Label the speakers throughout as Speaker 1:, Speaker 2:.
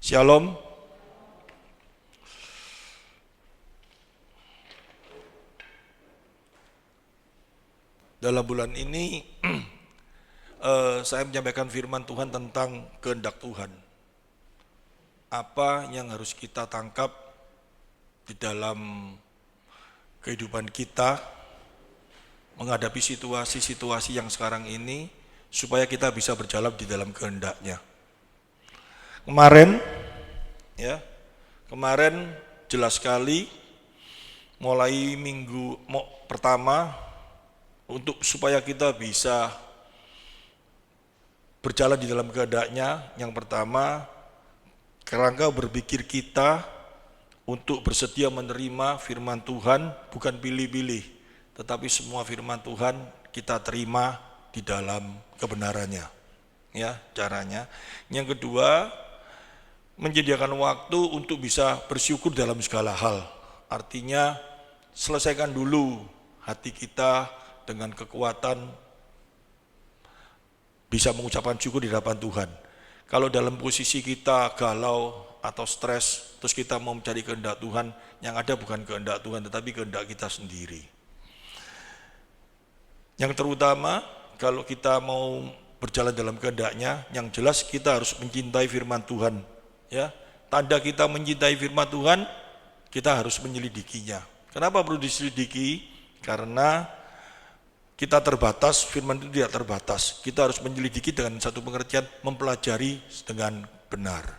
Speaker 1: Shalom. Dalam bulan ini saya menyampaikan firman Tuhan tentang kehendak Tuhan. Apa yang harus kita tangkap di dalam kehidupan kita menghadapi situasi-situasi yang sekarang ini supaya kita bisa berjalan di dalam kehendak-Nya. Kemarin jelas sekali mulai minggu pertama untuk supaya kita bisa berjalan di dalam kehendak-Nya. Yang pertama, kerangka berpikir kita untuk bersedia menerima firman Tuhan, bukan pilih-pilih, tetapi semua firman Tuhan kita terima di dalam kebenarannya. Ya, caranya. Yang kedua, menyediakan waktu untuk bisa bersyukur dalam segala hal. Artinya, selesaikan dulu hati kita dengan kekuatan bisa mengucapkan syukur di hadapan Tuhan. Kalau dalam posisi kita galau atau stres, terus kita mau mencari kehendak Tuhan, yang ada bukan kehendak Tuhan, tetapi kehendak kita sendiri. Yang terutama, kalau kita mau berjalan dalam kehendak-Nya, yang jelas kita harus mencintai firman Tuhan. Ya, tanda kita mencintai firman Tuhan, kita harus menyelidikinya. Kenapa perlu diselidiki? Karena kita terbatas, firman itu tidak terbatas. Kita harus menyelidiki dengan satu pengertian, mempelajari dengan benar.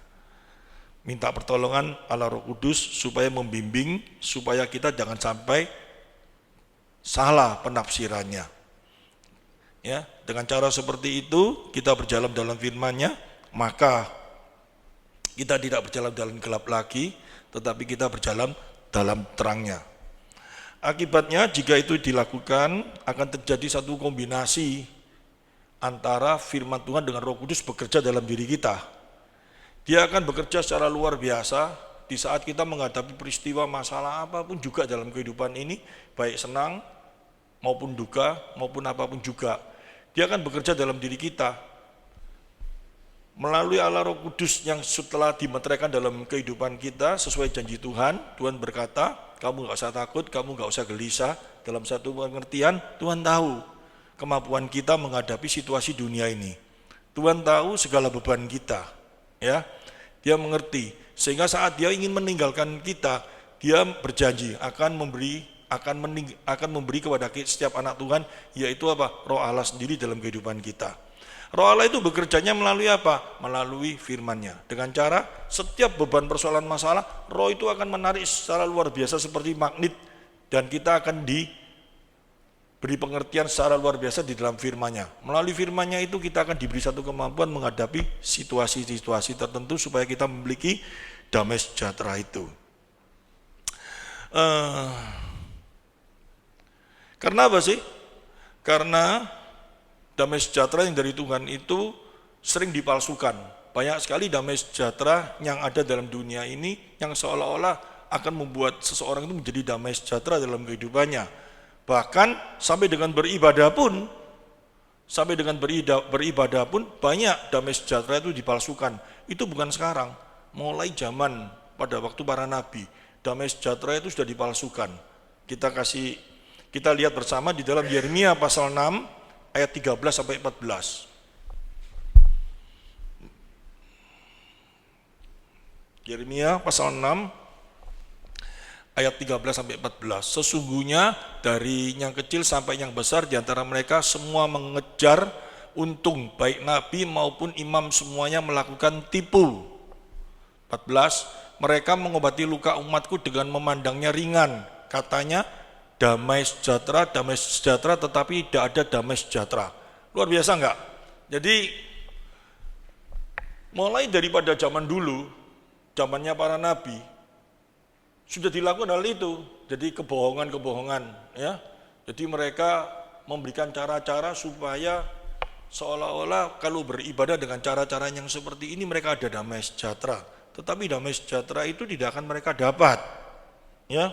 Speaker 1: Minta pertolongan Allah Roh Kudus supaya membimbing, supaya kita jangan sampai salah penafsirannya. Ya, dengan cara seperti itu kita berjalan dalam firman-Nya, maka kita tidak berjalan dalam gelap lagi, tetapi kita berjalan dalam terang-Nya. Akibatnya jika itu dilakukan akan terjadi satu kombinasi antara firman Tuhan dengan Roh Kudus bekerja dalam diri kita. Dia akan bekerja secara luar biasa di saat kita menghadapi peristiwa masalah apapun juga dalam kehidupan ini, baik senang maupun duka maupun apapun juga. Dia akan bekerja dalam diri kita. Melalui Allah Roh Kudus yang setelah dimeteraikan dalam kehidupan kita sesuai janji Tuhan, Tuhan berkata, kamu gak usah takut, kamu gak usah gelisah. Dalam satu pengertian, Tuhan tahu kemampuan kita menghadapi situasi dunia ini. Tuhan tahu segala beban kita, ya. Dia mengerti, sehingga saat Dia ingin meninggalkan kita, Dia berjanji akan memberi kepada setiap anak Tuhan, yaitu apa? Roh Allah sendiri dalam kehidupan kita. Roh Allah itu bekerjanya melalui apa? Melalui firman-Nya. Dengan cara setiap beban persoalan masalah, roh itu akan menarik secara luar biasa seperti magnet, dan kita akan diberi pengertian secara luar biasa di dalam firman-Nya. Melalui firman-Nya itu kita akan diberi satu kemampuan menghadapi situasi-situasi tertentu supaya kita memiliki damai sejahtera itu. Karena apa sih? Karena damai sejahtera yang dari Tuhan itu sering dipalsukan. Banyak sekali damai sejahtera yang ada dalam dunia ini yang seolah-olah akan membuat seseorang itu menjadi damai sejahtera dalam kehidupannya. Bahkan sampai dengan beribadah pun banyak damai sejahtera itu dipalsukan. Itu bukan sekarang, mulai zaman pada waktu para nabi, damai sejahtera itu sudah dipalsukan. Kita lihat bersama di dalam Yeremia pasal 6 ayat 13 sampai 14. Yeremia pasal 6 ayat 13 sampai 14. Sesungguhnya dari yang kecil sampai yang besar di antara mereka semua mengejar untung, baik nabi maupun imam semuanya melakukan tipu. 14. Mereka mengobati luka umatku dengan memandangnya ringan. Katanya damai sejahtera, tetapi tidak ada damai sejahtera. Luar biasa enggak? Jadi mulai daripada zaman dulu, zamannya para nabi, sudah dilakukan hal itu. Jadi kebohongan-kebohongan, ya. Jadi mereka memberikan cara-cara supaya seolah-olah kalau beribadah dengan cara-cara yang seperti ini mereka ada damai sejahtera. Tetapi damai sejahtera itu tidak akan mereka dapat, ya.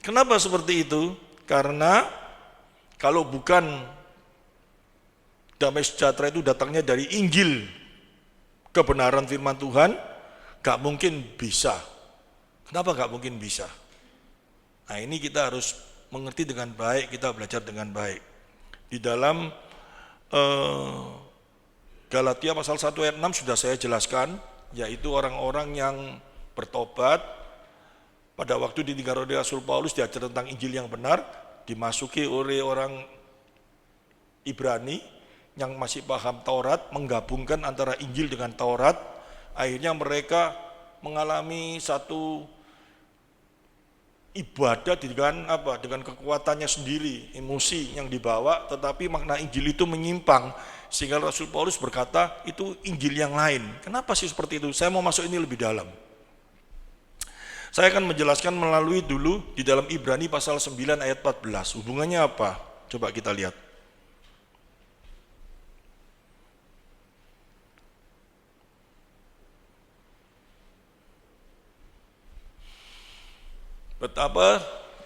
Speaker 1: Kenapa seperti itu? Karena kalau bukan damai sejahtera itu datangnya dari Injil kebenaran firman Tuhan, gak mungkin bisa. Kenapa gak mungkin bisa? Nah ini kita harus mengerti dengan baik, kita belajar dengan baik. Di dalam Galatia pasal 1 ayat 6 sudah saya jelaskan, yaitu orang-orang yang bertobat. Pada waktu ditinggal oleh Rasul Paulus diajar tentang Injil yang benar, dimasuki oleh orang Ibrani yang masih paham Taurat, menggabungkan antara Injil dengan Taurat. Akhirnya mereka mengalami satu ibadah dengan kekuatannya sendiri, emosi yang dibawa, tetapi makna Injil itu menyimpang, sehingga Rasul Paulus berkata itu Injil yang lain. Kenapa sih seperti itu? Saya mau masuk ini lebih dalam. Saya akan menjelaskan melalui dulu di dalam Ibrani pasal 9 ayat 14. Hubungannya apa? Coba kita lihat. Betapa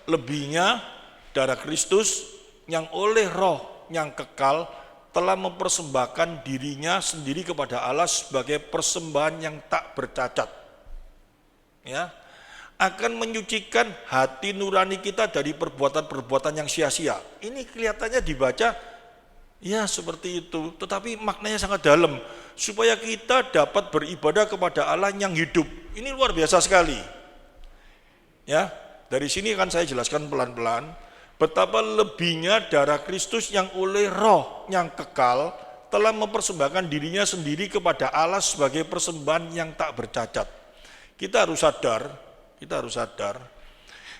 Speaker 1: lebihnya darah Kristus yang oleh roh yang kekal telah mempersembahkan dirinya sendiri kepada Allah sebagai persembahan yang tak bercacat. Ya, akan menyucikan hati nurani kita dari perbuatan-perbuatan yang sia-sia. Ini kelihatannya dibaca ya seperti itu, tetapi maknanya sangat dalam, supaya kita dapat beribadah kepada Allah yang hidup. Ini luar biasa sekali. Ya, dari sini akan saya jelaskan pelan-pelan betapa lebihnya darah Kristus yang oleh roh yang kekal telah mempersembahkan dirinya sendiri kepada Allah sebagai persembahan yang tak bercacat. Kita harus sadar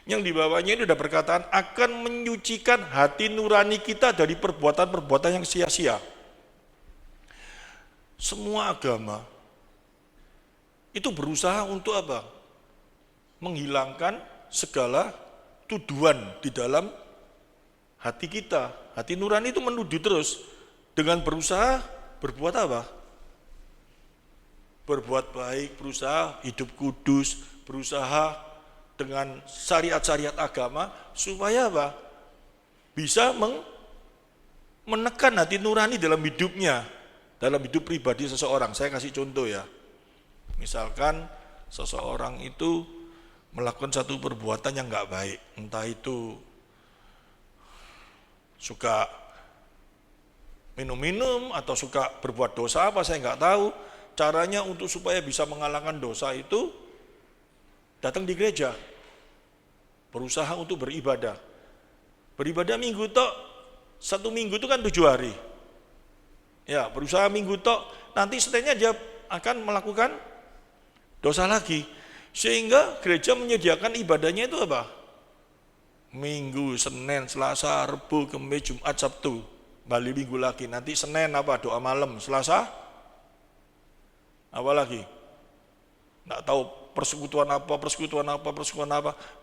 Speaker 1: yang di bawahnya ini sudah berkataan akan menyucikan hati nurani kita dari perbuatan-perbuatan yang sia-sia. Semua agama itu berusaha untuk apa? Menghilangkan segala tuduhan di dalam hati kita. Hati nurani itu menuduh terus dengan berusaha berbuat apa? Berbuat baik, berusaha hidup kudus, berusaha dengan syariat-syariat agama supaya apa? Bisa menekan hati nurani dalam hidupnya, dalam hidup pribadi seseorang. Saya kasih contoh ya. Misalkan seseorang itu melakukan satu perbuatan yang enggak baik, entah itu suka minum-minum atau suka berbuat dosa apa, saya enggak tahu. Caranya untuk supaya bisa mengalahkan dosa itu datang di gereja, berusaha untuk beribadah. Beribadah minggu tok, 1 minggu itu kan 7 hari. Ya, berusaha minggu tok, nanti setelahnya dia akan melakukan dosa lagi. Sehingga gereja menyediakan ibadahnya itu apa? Minggu, Senin, Selasa, Rabu, Kamis, Jumat, Sabtu. Balik minggu lagi. Nanti Senin apa? Doa malam. Selasa apa lagi? Nggak tahu persekutuan apa.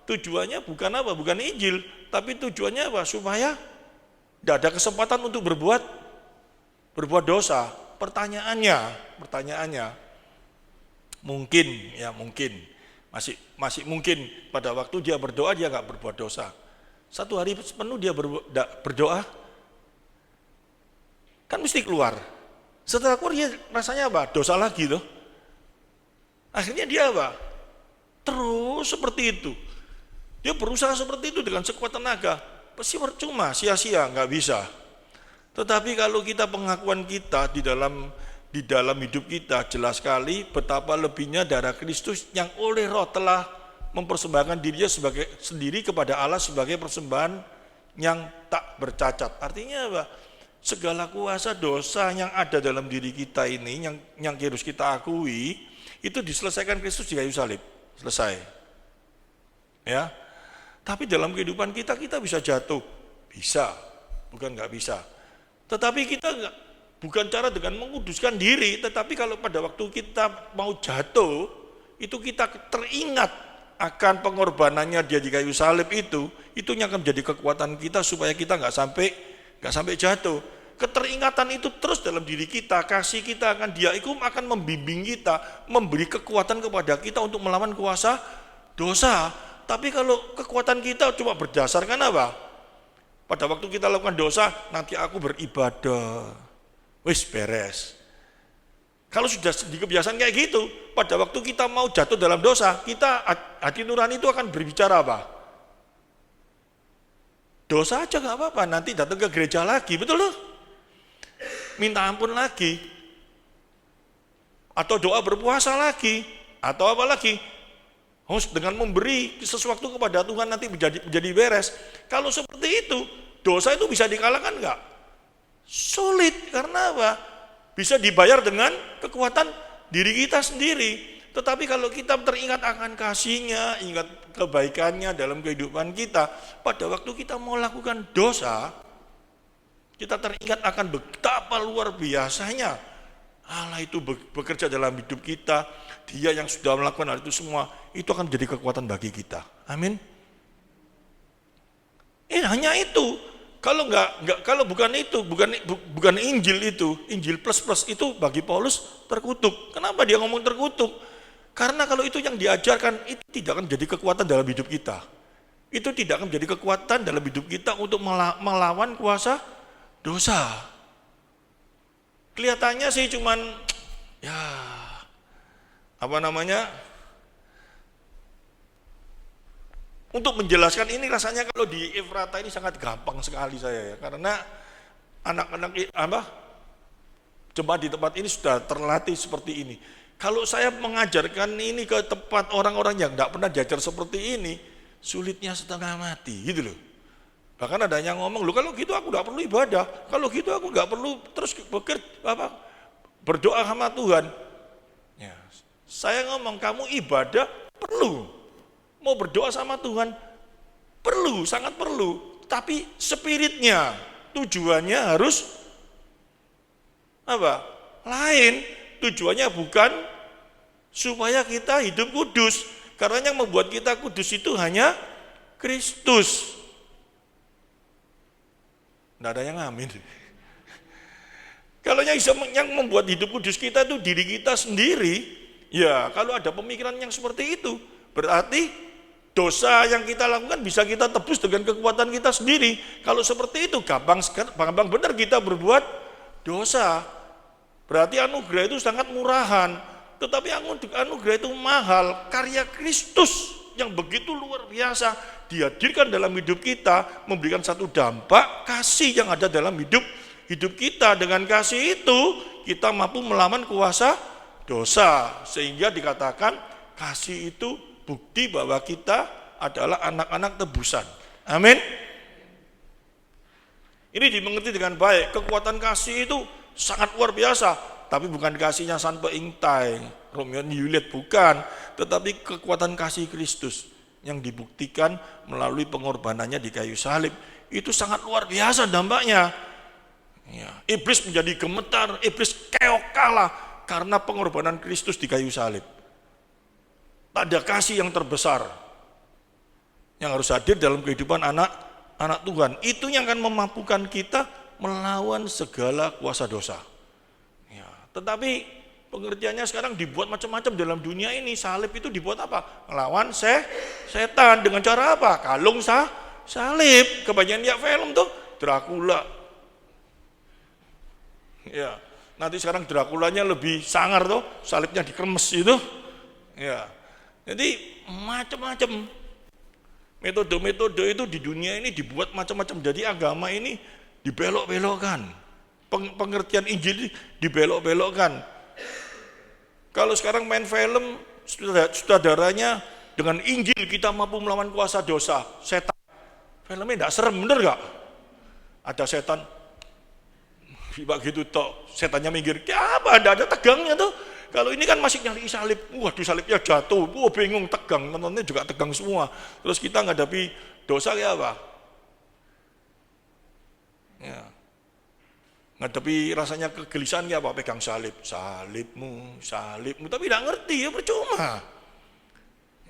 Speaker 1: Tujuannya bukan apa? Bukan Injil. Tapi tujuannya apa? Supaya tidak ada kesempatan untuk berbuat dosa. Pertanyaannya mungkin masih mungkin pada waktu dia berdoa dia nggak berbuat dosa. 1 hari penuh dia berdoa, kan mesti keluar. Setelah keluar dia rasanya apa? Dosa lagi loh. Akhirnya dia apa? Terus seperti itu. Dia berusaha seperti itu dengan sekuat tenaga. Pasti percuma, sia-sia, nggak bisa. Tetapi kalau kita pengakuan kita di dalam hidup kita jelas sekali betapa lebihnya darah Kristus yang oleh roh telah mempersembahkan dirinya sendiri kepada Allah sebagai persembahan yang tak bercacat. Artinya apa? Segala kuasa dosa yang ada dalam diri kita ini yang harus kita akui itu diselesaikan Kristus di kayu salib. Selesai. Ya. Tapi dalam kehidupan kita bisa jatuh. Bisa. Bukan enggak bisa. Tetapi kita bukan cara dengan menguduskan diri, tetapi kalau pada waktu kita mau jatuh, itu kita teringat akan pengorbanannya dia di kayu salib itu yang akan menjadi kekuatan kita supaya kita nggak sampai jatuh. Keteringatan itu terus dalam diri kita, kasih kita akan dia itu akan membimbing kita, memberi kekuatan kepada kita untuk melawan kuasa dosa. Tapi kalau kekuatan kita cuma berdasarkan apa? Pada waktu kita lakukan dosa, nanti aku beribadah. Wis beres. Kalau sudah di kebiasaan kayak gitu, pada waktu kita mau jatuh dalam dosa, kita hati nurani itu akan berbicara apa? Dosa aja nggak apa-apa, nanti datang ke gereja lagi, betul loh? Minta ampun lagi, atau doa berpuasa lagi, atau apa lagi? Dengan memberi sesuatu kepada Tuhan nanti menjadi beres. Kalau seperti itu, dosa itu bisa dikalahkan nggak? Sulit, karena apa? Bisa dibayar dengan kekuatan diri kita sendiri. Tetapi kalau kita teringat akan kasih-Nya, ingat kebaikannya dalam kehidupan kita, pada waktu kita mau lakukan dosa, kita teringat akan betapa luar biasanya Allah itu bekerja dalam hidup kita. Dia yang sudah melakukan hal itu semua, itu akan menjadi kekuatan bagi kita. Amin. Hanya itu. Kalau bukan itu, bukan Injil itu, Injil plus itu bagi Paulus terkutuk. Kenapa dia ngomong terkutuk? Karena kalau itu yang diajarkan, itu tidak akan menjadi kekuatan dalam hidup kita. Itu tidak akan menjadi kekuatan dalam hidup kita untuk melawan kuasa dosa. Kelihatannya sih cuman untuk menjelaskan ini rasanya kalau di Efrata ini sangat gampang sekali saya ya, karena anak-anak jemaat di tempat ini sudah terlatih seperti ini. Kalau saya mengajarkan ini ke tempat orang-orang yang tidak pernah diajar seperti ini, sulitnya setengah mati gitu loh. Bahkan ada yang ngomong, loh kalau gitu aku tidak perlu ibadah, kalau gitu aku nggak perlu terus berdoa sama Tuhan. Ya, saya ngomong, kamu ibadah perlu, mau berdoa sama Tuhan perlu, sangat perlu, tapi spiritnya, tujuannya harus lain. Tujuannya bukan supaya kita hidup kudus, karena yang membuat kita kudus itu hanya Kristus. Nggak ada yang amin. Kalau yang membuat hidup kudus kita itu diri kita sendiri, ya kalau ada pemikiran yang seperti itu, berarti dosa yang kita lakukan bisa kita tebus dengan kekuatan kita sendiri. Kalau seperti itu, gampang benar kita berbuat dosa. Berarti anugerah itu sangat murahan. Tetapi anugerah itu mahal. Karya Kristus yang begitu luar biasa dihadirkan dalam hidup kita, memberikan satu dampak kasih yang ada dalam hidup kita. Dengan kasih itu kita mampu melawan kuasa dosa, sehingga dikatakan kasih itu bukti bahwa kita adalah anak-anak tebusan. Amin. Ini dimengerti dengan baik. Kekuatan kasih itu sangat luar biasa, tapi bukan kasihnya sampai intai Romeo and Juliet, bukan, tetapi kekuatan kasih Kristus yang dibuktikan melalui pengorbanannya di kayu salib. Itu sangat luar biasa dampaknya. Ya, iblis menjadi gemetar, iblis keok kalah karena pengorbanan Kristus di kayu salib. Tak ada kasih yang terbesar yang harus hadir dalam kehidupan anak Tuhan. Itu yang akan memampukan kita melawan segala kuasa dosa. Ya, tetapi pengertiannya sekarang dibuat macam-macam dalam dunia ini. Salib itu dibuat apa? Melawan setan dengan cara apa? Kalung salib. Kebanyakan ya film tuh Dracula. Ya, nanti sekarang Draculanya lebih sangar tuh, salibnya dikremes itu. Ya. Jadi macam-macam metode-metode itu di dunia ini dibuat macam-macam. Jadi agama ini dibelok-belokkan, pengertian Injil dibelok-belokkan. Kalau sekarang main film, sutradaranya dengan Injil kita mampu melawan kuasa dosa, setan. Filmnya tidak serem, bener gak? Ada setan, begitu toh, setannya minggir, apa? Tidak ada tegangnya tuh. Kalau ini kan masih nyari salib, waduh salibnya jatuh, bingung, tegang, nontonnya juga tegang semua. Terus kita menghadapi dosa kayak apa? Ya. Ngadepi rasanya kegelisahan kayak apa? Pegang salibmu, tapi tidak ngerti, ya percuma.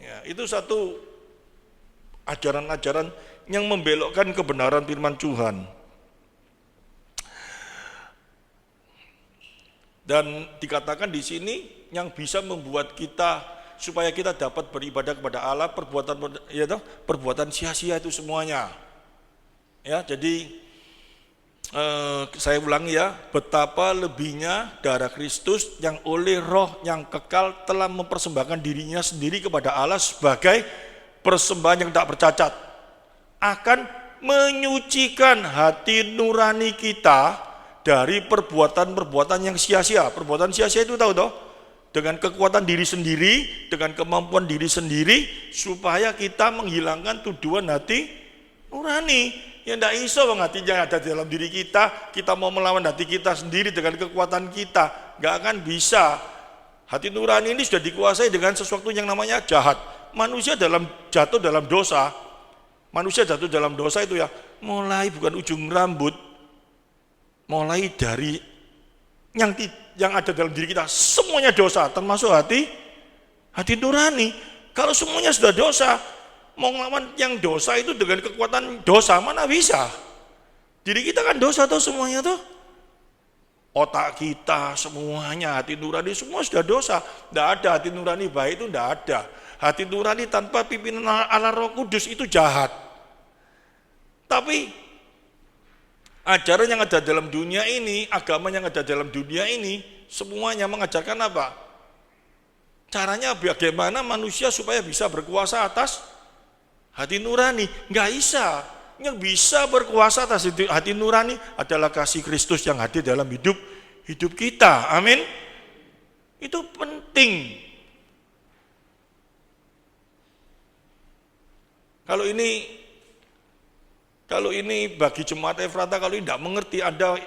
Speaker 1: Ya, itu satu ajaran-ajaran yang membelokkan kebenaran firman Tuhan. Dan dikatakan di sini yang bisa membuat kita supaya kita dapat beribadah kepada Allah, perbuatan sia-sia itu semuanya. Ya, jadi Saya ulangi ya, betapa lebihnya darah Kristus yang oleh roh yang kekal telah mempersembahkan dirinya sendiri kepada Allah sebagai persembahan yang tak bercacat, akan menyucikan hati nurani kita dari perbuatan-perbuatan yang sia-sia. Perbuatan sia-sia itu tahu toh? Dengan kekuatan diri sendiri, dengan kemampuan diri sendiri, supaya kita menghilangkan tuduhan hati nurani. Ya tidak iso bang, hatinya ada di dalam diri kita mau melawan hati kita sendiri dengan kekuatan kita, nggak akan bisa. Hati nurani ini sudah dikuasai dengan sesuatu yang namanya jahat. Manusia jatuh dalam dosa. Manusia jatuh dalam dosa itu ya, mulai bukan ujung rambut, mulai dari yang ada dalam diri kita, semuanya dosa, termasuk hati nurani. Kalau semuanya sudah dosa, mau ngelawan yang dosa itu dengan kekuatan dosa mana bisa? Diri kita kan dosa tuh semuanya tuh. Otak kita semuanya, hati nurani semua sudah dosa. Tidak ada hati nurani baik, itu tidak ada. Hati nurani tanpa pimpinan Allah Roh Kudus itu jahat. Tapi ajaran yang ada dalam dunia ini, agama yang ada dalam dunia ini, semuanya mengajarkan apa? Caranya bagaimana manusia supaya bisa berkuasa atas hati nurani. Nggak bisa. Yang bisa berkuasa atas hati nurani adalah kasih Kristus yang hadir dalam hidup kita. Amin. Itu penting. Kalau ini bagi jemaat Efrata, kalau ini tidak mengerti, Anda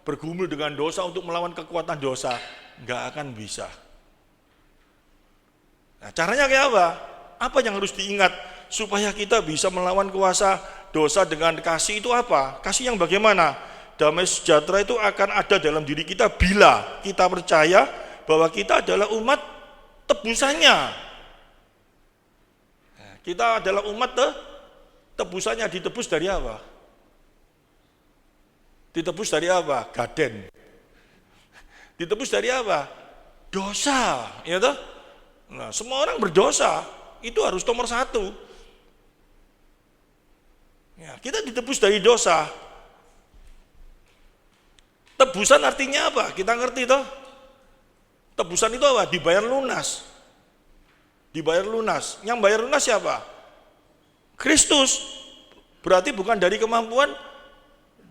Speaker 1: bergumul dengan dosa untuk melawan kekuatan dosa, nggak akan bisa. Nah, caranya kayak apa? Apa yang harus diingat supaya kita bisa melawan kuasa dosa dengan kasih itu apa? Kasih yang bagaimana? Damai sejahtera itu akan ada dalam diri kita bila kita percaya bahwa kita adalah umat tebusannya. Nah, kita adalah umat tebusannya. Ditebus dari apa? Ditebus dari apa? Gaden. Ditebus dari apa? Dosa, ya toh? Nah, semua orang berdosa, itu harus nomor satu. Ya, kita ditebus dari dosa. Tebusan artinya apa? Kita ngerti toh? Tebusan itu apa? Dibayar lunas. Dibayar lunas. Yang bayar lunas siapa? Kristus. Berarti bukan dari kemampuan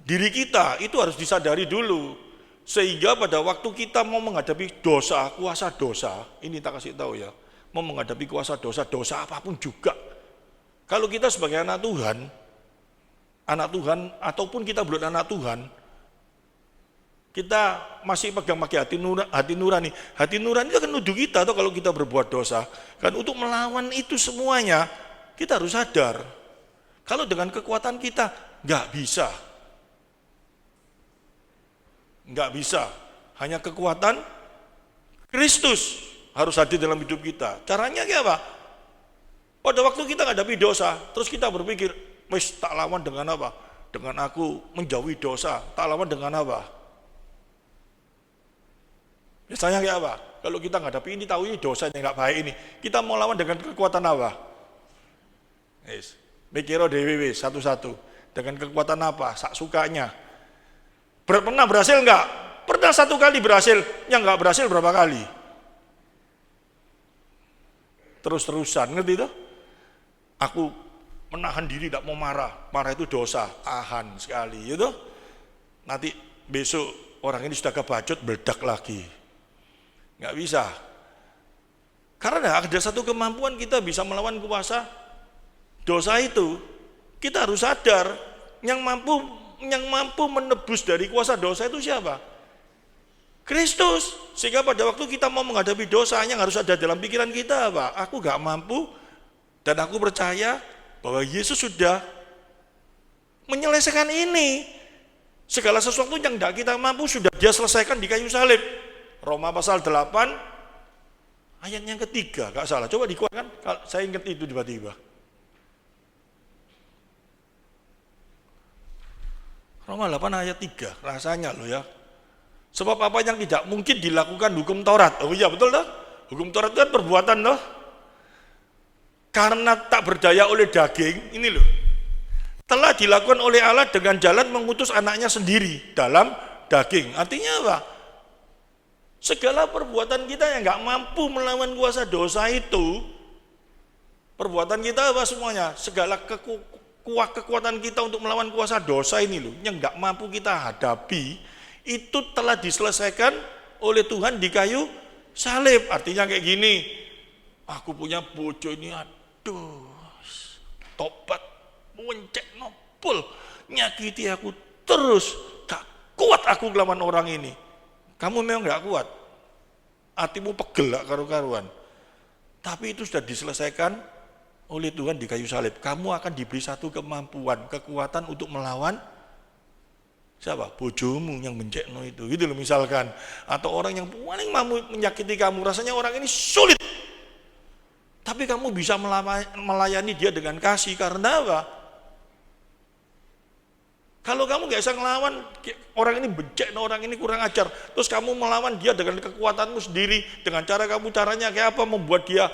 Speaker 1: diri kita. Itu harus disadari dulu. Sehingga pada waktu kita mau menghadapi dosa, kuasa dosa, ini tak kasih tahu ya, mau menghadapi kuasa dosa apapun juga. Kalau kita sebagai anak Tuhan ataupun kita belum anak Tuhan, kita masih pegang pakai hati nurani. Hati nurani itu akan nuduh kita atau kalau kita berbuat dosa. Kan untuk melawan itu semuanya kita harus sadar. Kalau dengan kekuatan kita nggak bisa. Nggak bisa. Hanya kekuatan Kristus harus hadir dalam hidup kita. Caranya kayak apa? Pada waktu kita menghadapi dosa, terus kita berpikir, wis tak lawan dengan apa? Dengan aku menjauhi dosa. Tak lawan dengan apa? Biasanya kayak apa? Kalau kita menghadapi ini, tahu ini dosa yang nggak baik ini, kita mau lawan dengan kekuatan apa? Yes. Mikiro DWW satu-satu. Dengan kekuatan apa? Sak sukanya. Pernah berhasil enggak? Pernah satu kali berhasil. Yang enggak berhasil berapa kali? Terus-terusan, ngerti itu? Aku menahan diri, tidak mau marah. Marah itu dosa, tahan sekali, gitu. Nanti besok orang ini sudah kebacut, meledak lagi. Enggak bisa. Karena ada satu kemampuan kita bisa melawan kuasa dosa itu. Kita harus sadar yang mampu menebus dari kuasa dosa itu siapa? Kristus. Sehingga pada waktu kita mau menghadapi dosa, yang harus ada dalam pikiran kita apa? Aku gak mampu dan aku percaya bahwa Yesus sudah menyelesaikan ini. Segala sesuatu yang tidak kita mampu sudah Dia selesaikan di kayu salib. Roma pasal 8 ayat yang ketiga, gak salah. Coba dikuatkan, saya ingat itu tiba-tiba. Roma 8 ayat 3, rasanya loh ya. Sebab apa yang tidak mungkin dilakukan hukum Taurat. Oh iya betul toh? Hukum Taurat itu kan perbuatan toh. Karena tak berdaya oleh daging, ini loh. telah dilakukan oleh Allah dengan jalan mengutus anaknya sendiri dalam daging. Artinya apa? Segala perbuatan kita yang nggak mampu melawan kuasa dosa itu, perbuatan kita apa semuanya? Segala kekuatan kita untuk melawan kuasa dosa ini loh, yang nggak mampu kita hadapi, itu telah diselesaikan oleh Tuhan di kayu salib. Artinya kayak gini, aku punya bojo ini, aduh, tobat, mencek nopul, nyakiti aku terus, gak kuat aku melawan orang ini. Kamu memang gak kuat, hatimu pegel gak karu-karuan, tapi itu sudah diselesaikan oleh Tuhan di kayu salib. Kamu akan diberi satu kemampuan, kekuatan untuk melawan siapa? Bojomu yang mencekno itu, gitu loh misalkan. Atau orang yang paling mampu menyakiti kamu, rasanya orang ini sulit, tapi kamu bisa melayani dia dengan kasih. Karena apa? Kalau kamu gak bisa ngelawan orang ini, bencekno orang ini kurang ajar, terus kamu melawan dia dengan kekuatanmu sendiri, dengan caranya kayak apa, membuat dia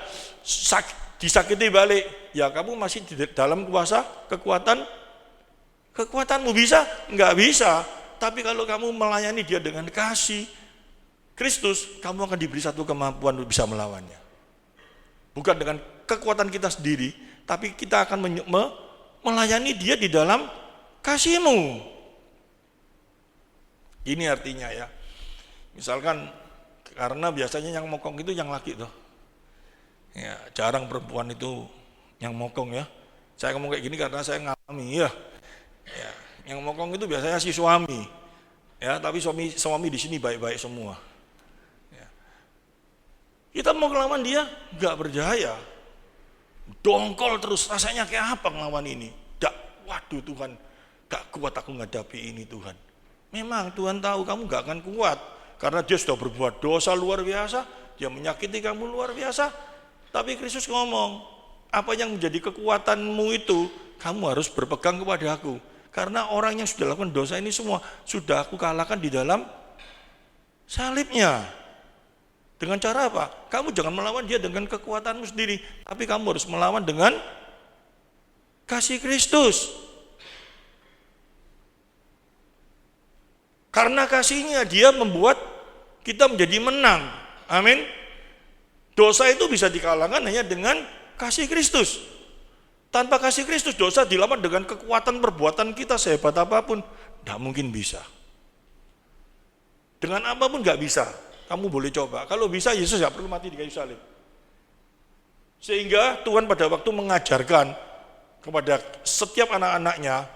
Speaker 1: disakiti balik, ya kamu masih di dalam kuasa kekuatanmu. Bisa? Nggak bisa. Tapi kalau kamu melayani dia dengan kasih Kristus, kamu akan diberi satu kemampuan untuk bisa melawannya. Bukan dengan kekuatan kita sendiri, tapi kita akan melayani dia di dalam kasihmu. Ini artinya ya, misalkan karena biasanya yang mokong itu yang laki tuh, ya jarang perempuan itu yang mokong ya. Saya ngomong kayak gini karena saya ngalami ya. Ya, yang mokong itu biasanya si suami, ya. Tapi suami di sini baik-baik semua. Ya. Kita mau ngelawan dia, nggak berjaya, dongkol terus. Rasanya kayak apa ngelawan ini? Waduh Tuhan, gak kuat aku ngadapi ini Tuhan. Memang Tuhan tahu kamu gak akan kuat, karena dia sudah berbuat dosa luar biasa, dia menyakiti kamu luar biasa. Tapi Kristus ngomong, apa yang menjadi kekuatanmu itu, kamu harus berpegang kepada aku. Karena orang yang sudah lakukan dosa ini semua, sudah aku kalahkan di dalam salibnya. Dengan cara apa? Kamu jangan melawan dia dengan kekuatanmu sendiri, tapi kamu harus melawan dengan kasih Kristus. Karena kasihnya dia membuat kita menjadi menang. Amin. Dosa itu bisa dikalahkan hanya dengan kasih Kristus. Tanpa kasih Kristus, dosa dilawan dengan kekuatan perbuatan kita sehebat apapun, tidak mungkin bisa. Dengan apapun nggak bisa. Kamu boleh coba. Kalau bisa, Yesus nggak perlu mati di kayu salib. Sehingga Tuhan pada waktu mengajarkan kepada setiap anak-anaknya,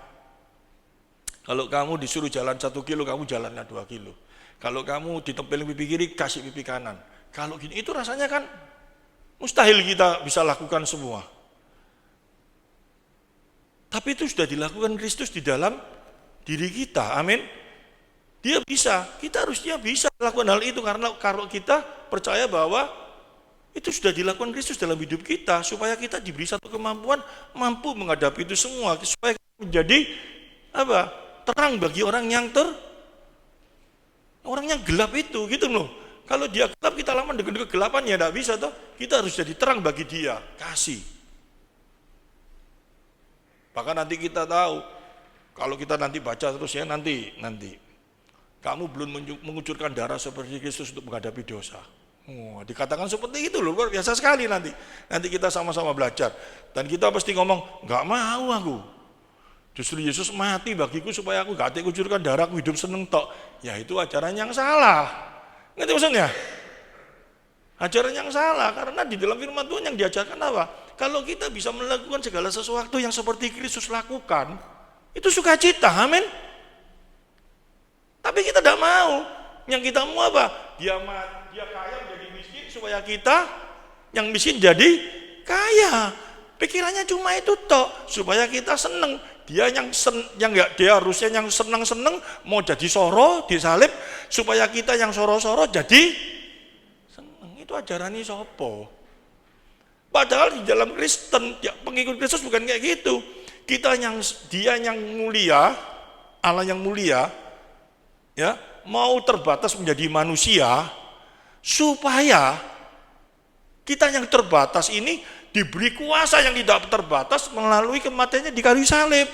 Speaker 1: kalau kamu disuruh jalan 1 kilo, kamu jalannya 2 kilo. Kalau kamu ditempelin pipi kiri, kasih pipi kanan. Kalau gini, itu rasanya kan mustahil kita bisa lakukan semua. Tapi itu sudah dilakukan Kristus di dalam diri kita, amin. Dia bisa, kita harusnya bisa lakukan hal itu, karena kalau kita percaya bahwa itu sudah dilakukan Kristus dalam hidup kita, supaya kita diberi satu kemampuan mampu menghadapi itu semua, supaya kita menjadi apa? Terang bagi orang yang gelap itu, gitu loh. Kalau dia gelap, kita lawan dengan kegelapan, ya tidak bisa toh. Kita harus jadi terang bagi dia, kasih. Bahkan nanti kita tahu, kalau kita nanti baca terus ya, nanti kamu belum mengucurkan darah seperti Kristus untuk menghadapi dosa. Dikatakan seperti itu loh, luar biasa sekali nanti. Nanti kita sama-sama belajar. Dan kita pasti ngomong, nggak mau aku. Justru Yesus mati bagiku supaya aku gak kucurkan darah, aku hidup seneng tok. Ya itu ajaran yang salah. Ngerti maksudnya? Ajaran yang salah, karena di dalam firman Tuhan yang diajarkan apa? Kalau kita bisa melakukan segala sesuatu yang seperti Kristus lakukan, itu sukacita, amin. Tapi kita tidak mau. Yang kita mau apa? Dia kaya menjadi miskin supaya kita yang miskin jadi kaya. Pikirannya cuma itu tok, supaya kita seneng. Dia dia harusnya yang seneng-seneng mau jadi soro disalib, supaya kita yang soro-soro jadi seneng. Itu ajaran ini sopo. Padahal di dalam Kristen, ya, pengikut Kristus bukan kayak gitu. Dia yang mulia, Allah yang mulia, ya, mau terbatas menjadi manusia supaya kita yang terbatas ini diberi kuasa yang tidak terbatas melalui kematiannya di kayu salib.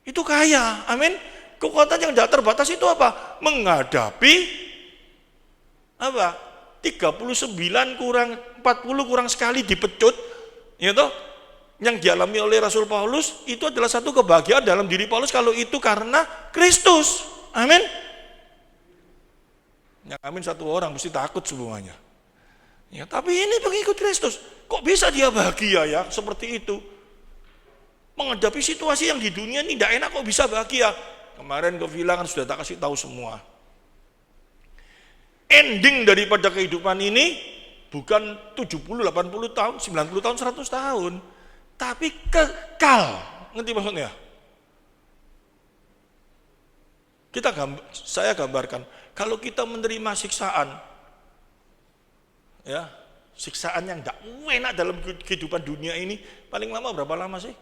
Speaker 1: Itu kaya, amin. Kekuatan yang tidak terbatas itu apa? Menghadapi apa? 39 kurang 40 kurang sekali dipecut, ya toh? Yang dialami oleh Rasul Paulus itu adalah satu kebahagiaan dalam diri Paulus kalau itu karena Kristus. Amin. Yang amin satu orang mesti takut semuanya. Ya, tapi ini pengikut Kristus. Kok bisa dia bahagia ya seperti itu? Menghadapi situasi yang di dunia ini tidak enak kok bisa bahagia. Kemarin kau bilang kan sudah tak kasih tahu semua. Ending daripada kehidupan ini bukan 70, 80 tahun, 90 tahun, 100 tahun. Tapi kekal. Ngerti maksudnya? Saya gambarkan, kalau kita menerima siksaan, ya, siksaan yang tidak enak dalam kehidupan dunia ini, paling lama berapa lama sih?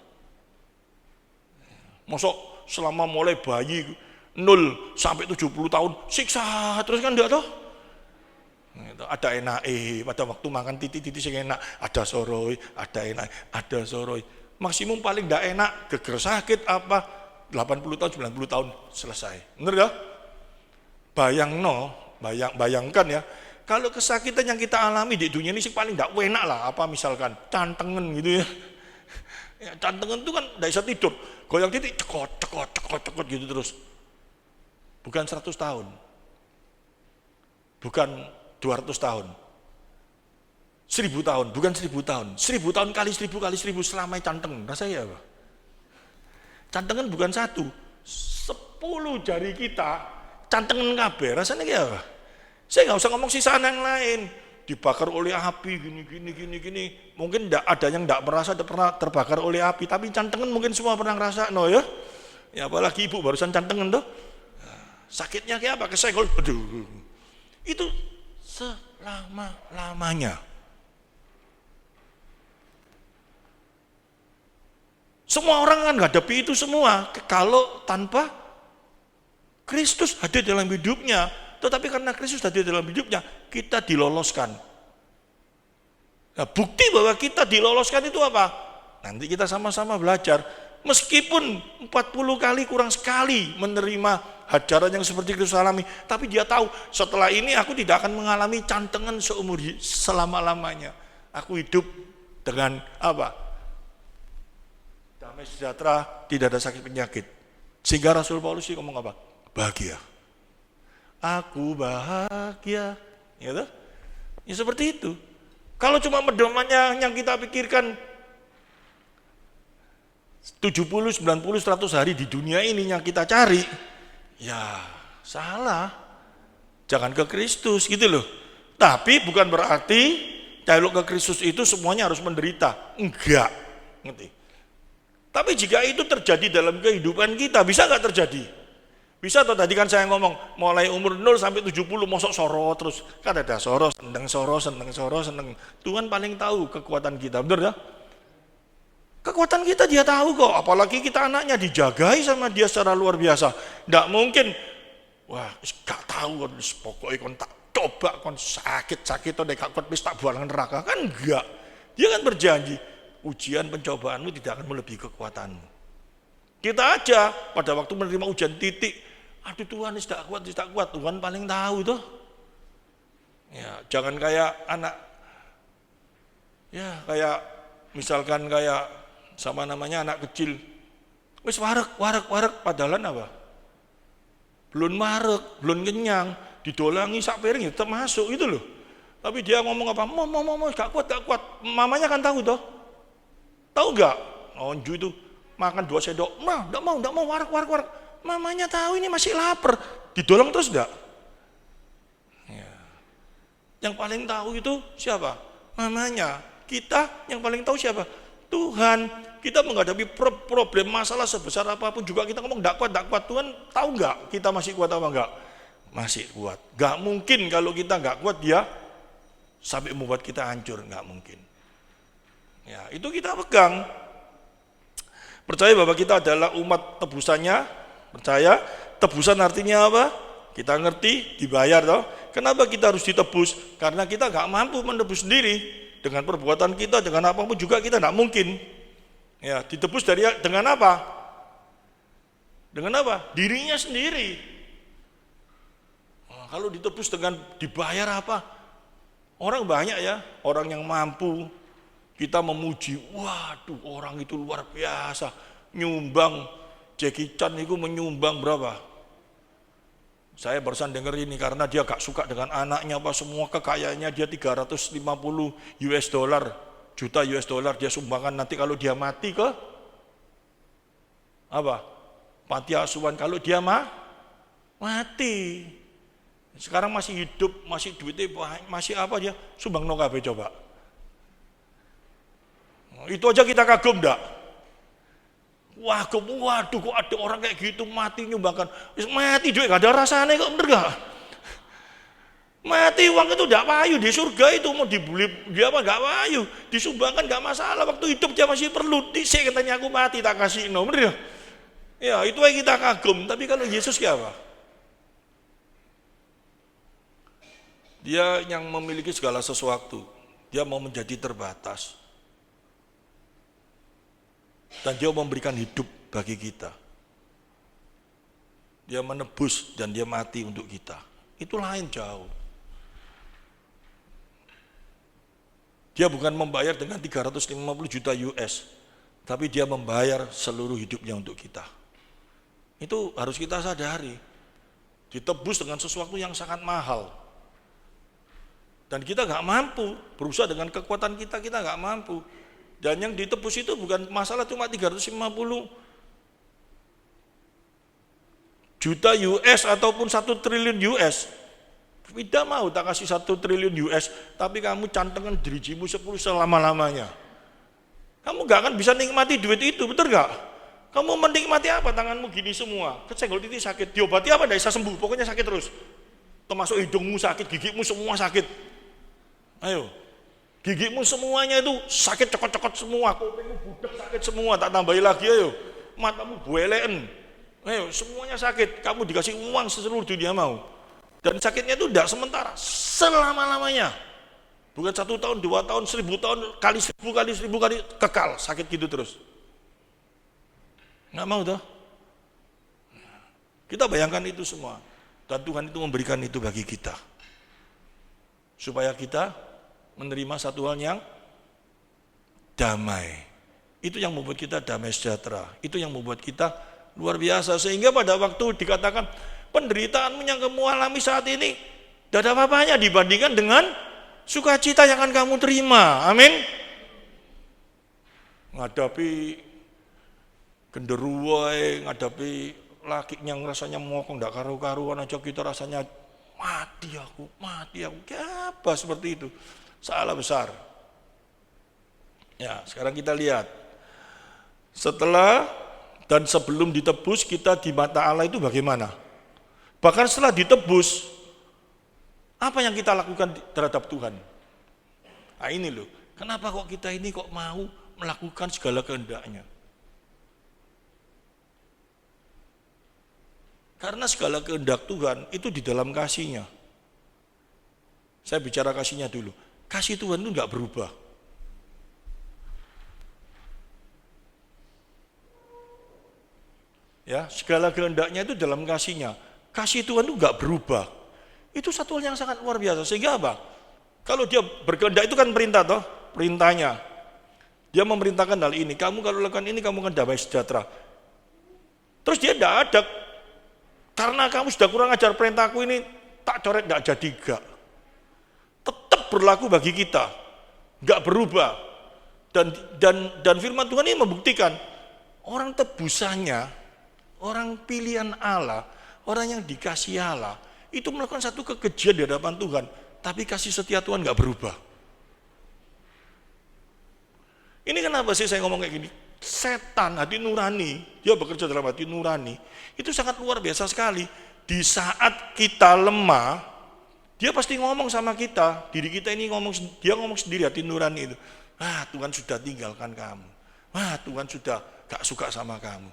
Speaker 1: Masuk selama mulai bayi 0 sampai 70 tahun siksa terus kan enggak toh? Ada enak pada waktu makan titik-titik sing enak, ada soroi, ada enak, ada soroi. Maksimum paling enggak enak, geger sakit apa 80 tahun, 90 tahun selesai. Bener ya? Bayangkan ya, kalau kesakitan yang kita alami di dunia ini sih paling enggak enak lah, apa misalkan cantengan gitu ya. Ya, cantengan itu kan enggak bisa tidur, goyang titik cekot gitu terus. Bukan 100 tahun. Bukan 200 tahun. 1000 tahun, bukan 1000 tahun. 1000 tahun kali 1000 kali 1000 selama canteng. Rasanya apa? Cantengan bukan 1, 10 jari kita cantengan kabeh. Rasanya kayak apa? Saya nggak usah ngomong sisaan yang lain. Dibakar oleh api gini. Mungkin ada yang enggak merasa pernah terbakar oleh api, tapi cantengan mungkin semua pernah ngerasa, no ya. Ya apalagi ibu barusan cantengan tuh. Sakitnya kayak apa? Kesenggol. Aduh. Itu selama-lamanya. Semua orang kan menghadapi itu semua kalau tanpa Kristus hadir dalam hidupnya. Tetapi karena Kristus hadir dalam hidupnya, kita diloloskan. Nah, bukti bahwa kita diloloskan itu apa? Nanti kita sama-sama belajar. Meskipun 40 kali kurang sekali menerima hajaran yang seperti Kristus alami, tapi dia tahu setelah ini aku tidak akan mengalami cantengan selama-lamanya. Aku hidup dengan apa? Damai sejahtera, tidak ada sakit penyakit. Sehingga Rasul Paulus ngomong apa? Bahagia. Aku bahagia, ya toh? Ya seperti itu. Kalau cuma pedomannya yang kita pikirkan 70, 90, 100 hari di dunia ini yang kita cari, ya salah. Jangan ke Kristus gitu loh. Tapi bukan berarti kalau ke Kristus itu semuanya harus menderita. Enggak, ngerti? Tapi jika itu terjadi dalam kehidupan kita, bisa nggak terjadi? Bisa atau tadi kan saya ngomong mulai umur 0 sampai 70 mosok soro terus. Kan ada soro, seneng. Tuhan paling tahu kekuatan kita, benar ya? Kekuatan kita dia tahu kok, apalagi kita anaknya dijagai sama dia secara luar biasa. Nggak mungkin, wah gak tahu kan, pokoknya kon tak coba kon sakit atau gak kuat tak buang neraka, kan enggak. Dia kan berjanji, ujian pencobaanmu tidak akan melebihi kekuatanmu. Kita aja pada waktu menerima ujian titik, aduh Tuhan tidak kuat, Tuhan paling tahu tuh. Ya, jangan kayak anak, ya kayak misalkan kayak sama namanya anak kecil, wis warak, padahal apa? Belum marek, belum kenyang, didolangi sak piring ya tetap masuk itu loh. Tapi dia ngomong apa? Mau, gak kuat. Mamanya kan tahu toh. Tahu gak? Onju itu makan 2 sendok, enggak mau, warak. Mamanya tahu ini masih lapar, didolong terus enggak? Ya. Yang paling tahu itu siapa? Mamanya. Kita yang paling tahu siapa? Tuhan. Kita menghadapi problem masalah sebesar apapun juga kita ngomong enggak kuat. Tuhan tahu enggak kita masih kuat apa enggak? Masih kuat. Enggak mungkin kalau kita enggak kuat dia sampai membuat kita hancur, enggak mungkin. Ya, itu kita pegang. Percaya bahwa kita adalah umat tebusannya. Percaya tebusan artinya apa? Kita ngerti, dibayar toh. Kenapa kita harus ditebus? Karena kita nggak mampu menebus sendiri. Dengan perbuatan kita, dengan apapun juga kita nggak mungkin. Ya, ditebus dengan apa? Dengan apa? Dirinya sendiri. Nah, kalau ditebus dengan dibayar apa? Orang banyak ya, orang yang mampu, kita memuji, waduh orang itu luar biasa, nyumbang, Jackie Chan itu menyumbang berapa? Saya barusan dengar ini karena dia gak suka dengan anaknya, apa semua kekayaannya dia 350 US dollar, juta US dollar dia sumbangkan nanti kalau dia mati ke apa? Panti asuhan kalau dia mati. Sekarang masih hidup, masih duitnya masih apa dia? Sumbang no kabeh coba. Itu aja kita kagum enggak? Waduh kok ada orang kayak gitu mati nyumbangkan. Mati duit gak ada rasanya kok, bener gak? Mati uang itu enggak payu di surga itu mau dibeli dia apa enggak payu, disumbangkan enggak masalah, waktu hidup dia masih perlu. Dhisik katanya aku mati tak kasih no, bener ya? Ya, itu yang kita kagum, tapi kalau Yesus kayak apa? Dia yang memiliki segala sesuatu, dia mau menjadi terbatas. Dan dia memberikan hidup bagi kita. Dia menebus dan dia mati untuk kita. Itu lain jauh. Dia bukan membayar dengan 350 juta US, tapi dia membayar seluruh hidupnya untuk kita. Itu harus kita sadari. Ditebus dengan sesuatu yang sangat mahal. Dan kita gak mampu, berusaha dengan kekuatan kita gak mampu. Dan yang ditebus itu bukan masalah cuma 350 juta US ataupun 1 triliun US. Tidak mau tak kasih 1 triliun US, tapi kamu cantengkan dirijimu 10 selama-lamanya. Kamu gak akan bisa nikmati duit itu, betul gak? Kamu menikmati apa? Tanganmu gini semua, kesenggol titik sakit, diobati apa? Tidak bisa sembuh, pokoknya sakit terus. Termasuk hidungmu sakit, gigimu semua sakit. Ayo, gigimu semuanya itu sakit, cokot-cokot semua, kupingmu budak sakit semua, tak tambahi lagi ayo. Matamu bueleken, ayo semuanya sakit, kamu dikasih uang seluruh dunia mau. Dan sakitnya itu tidak sementara, selama-lamanya. Bukan 1 tahun, 2 tahun, 1000 tahun, kali 1000 kali kekal, sakit gitu terus. Nggak mau toh? Kita bayangkan itu semua. Dan Tuhan itu memberikan itu bagi kita. Supaya kita menerima satu hal yang damai. Itu yang membuat kita damai sejahtera. Itu yang membuat kita luar biasa. Sehingga pada waktu dikatakan penderitaanmu yang kamu alami saat ini tidak ada apa-apanya dibandingkan dengan sukacita yang akan kamu terima. Amin. Menghadapi genderuwo, ngadapi laki yang rasanya mokong ndak karu-karuan aja kita rasanya mati aku, apa seperti itu. Salah besar. Ya, sekarang kita lihat. Setelah dan sebelum ditebus kita di mata Allah itu bagaimana? Bahkan setelah ditebus, apa yang kita lakukan terhadap Tuhan? Nah ini loh, kenapa kok kita ini kok mau melakukan segala kehendaknya? Karena segala kehendak Tuhan itu di dalam kasih-Nya. Saya bicara kasih-Nya dulu. Kasih Tuhan itu enggak berubah. Ya, segala kehendaknya itu dalam kasih-Nya. Kasih Tuhan itu enggak berubah. Itu satu hal yang sangat luar biasa. Sehingga apa? Kalau dia berkehendak itu kan perintah toh, perintahnya. Dia memerintahkan hal ini. Kamu kalau lakukan ini kamu akan damai sejahtera. Terus dia enggak ada. Karena kamu sudah kurang ajar perintahku ini, tak coret enggak jadi enggak. Tetap berlaku bagi kita, enggak berubah. Dan firman Tuhan ini membuktikan orang tebusannya, orang pilihan Allah, orang yang dikasih Allah, itu melakukan satu kekejian di hadapan Tuhan, tapi kasih setia Tuhan enggak berubah. Ini kenapa sih saya ngomong kayak gini? Setan, hati nurani, dia bekerja dalam hati nurani, itu sangat luar biasa sekali. Di saat kita lemah, dia pasti ngomong sama kita, diri kita ini dia ngomong sendiri hati nurani itu. Tuhan sudah tinggalkan kamu. Tuhan sudah gak suka sama kamu.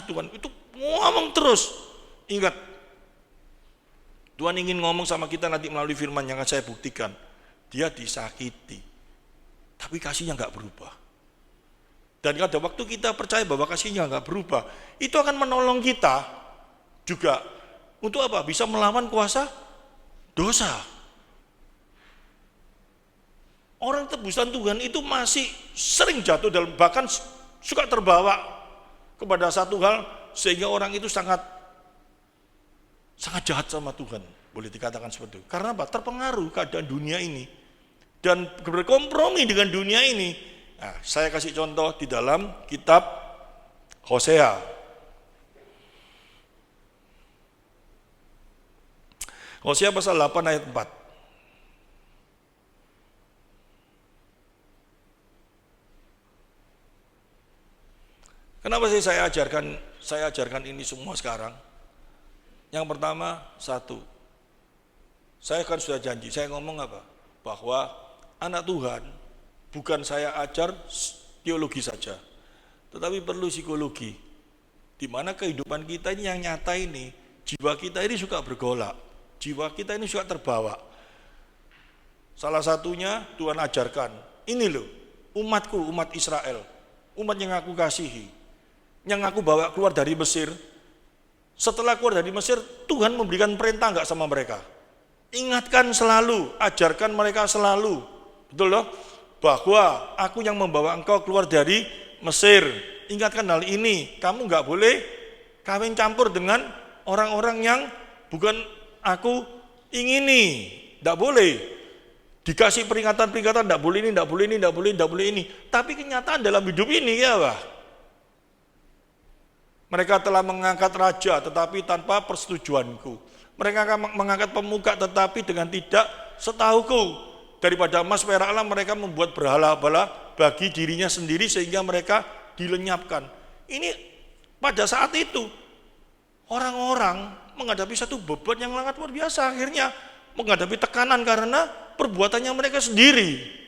Speaker 1: Tuhan itu ngomong terus. Ingat, Tuhan ingin ngomong sama kita nanti melalui firman yang akan saya buktikan. Dia disakiti, tapi kasihnya gak berubah. Dan pada waktu kita percaya bahwa kasihnya nggak berubah, itu akan menolong kita juga untuk apa? Bisa melawan kuasa dosa. Orang tebusan Tuhan itu masih sering jatuh dalam, bahkan suka terbawa kepada satu hal sehingga orang itu sangat jahat sama Tuhan, boleh dikatakan seperti itu. Karena apa? Terpengaruh keadaan dunia ini dan berkompromi dengan dunia ini. Nah, saya kasih contoh di dalam kitab Hosea. Hosea pasal 8 ayat 4. Kenapa sih saya ajarkan ini semua sekarang? Yang pertama, satu, saya kan sudah janji, saya ngomong apa? Bahwa anak Tuhan bukan saya ajar teologi saja, tetapi perlu psikologi. Di mana kehidupan kita ini yang nyata ini, jiwa kita ini suka bergolak, jiwa kita ini suka terbawa. Salah satunya Tuhan ajarkan, ini loh, umatku, umat Israel, umat yang aku kasihi, yang aku bawa keluar dari Mesir. Setelah keluar dari Mesir, Tuhan memberikan perintah enggak sama mereka? Ingatkan selalu, ajarkan mereka selalu, betul loh, bahwa aku yang membawa engkau keluar dari Mesir. Ingatkan hal ini, kamu enggak boleh kawin campur dengan orang-orang yang bukan aku ingini, enggak boleh. Dikasih peringatan-peringatan, enggak boleh ini, enggak boleh ini, enggak boleh, enggak boleh ini. Tapi kenyataan dalam hidup ini ya, Pak. Mereka telah mengangkat raja tetapi tanpa persetujuanku. Mereka mengangkat pemuka tetapi dengan tidak setahuku. Daripada emas peraklah mereka membuat berhala-berhala bagi dirinya sendiri sehingga mereka dilenyapkan. Ini pada saat itu orang-orang menghadapi satu beban yang sangat luar biasa. Akhirnya menghadapi tekanan karena perbuatannya mereka sendiri.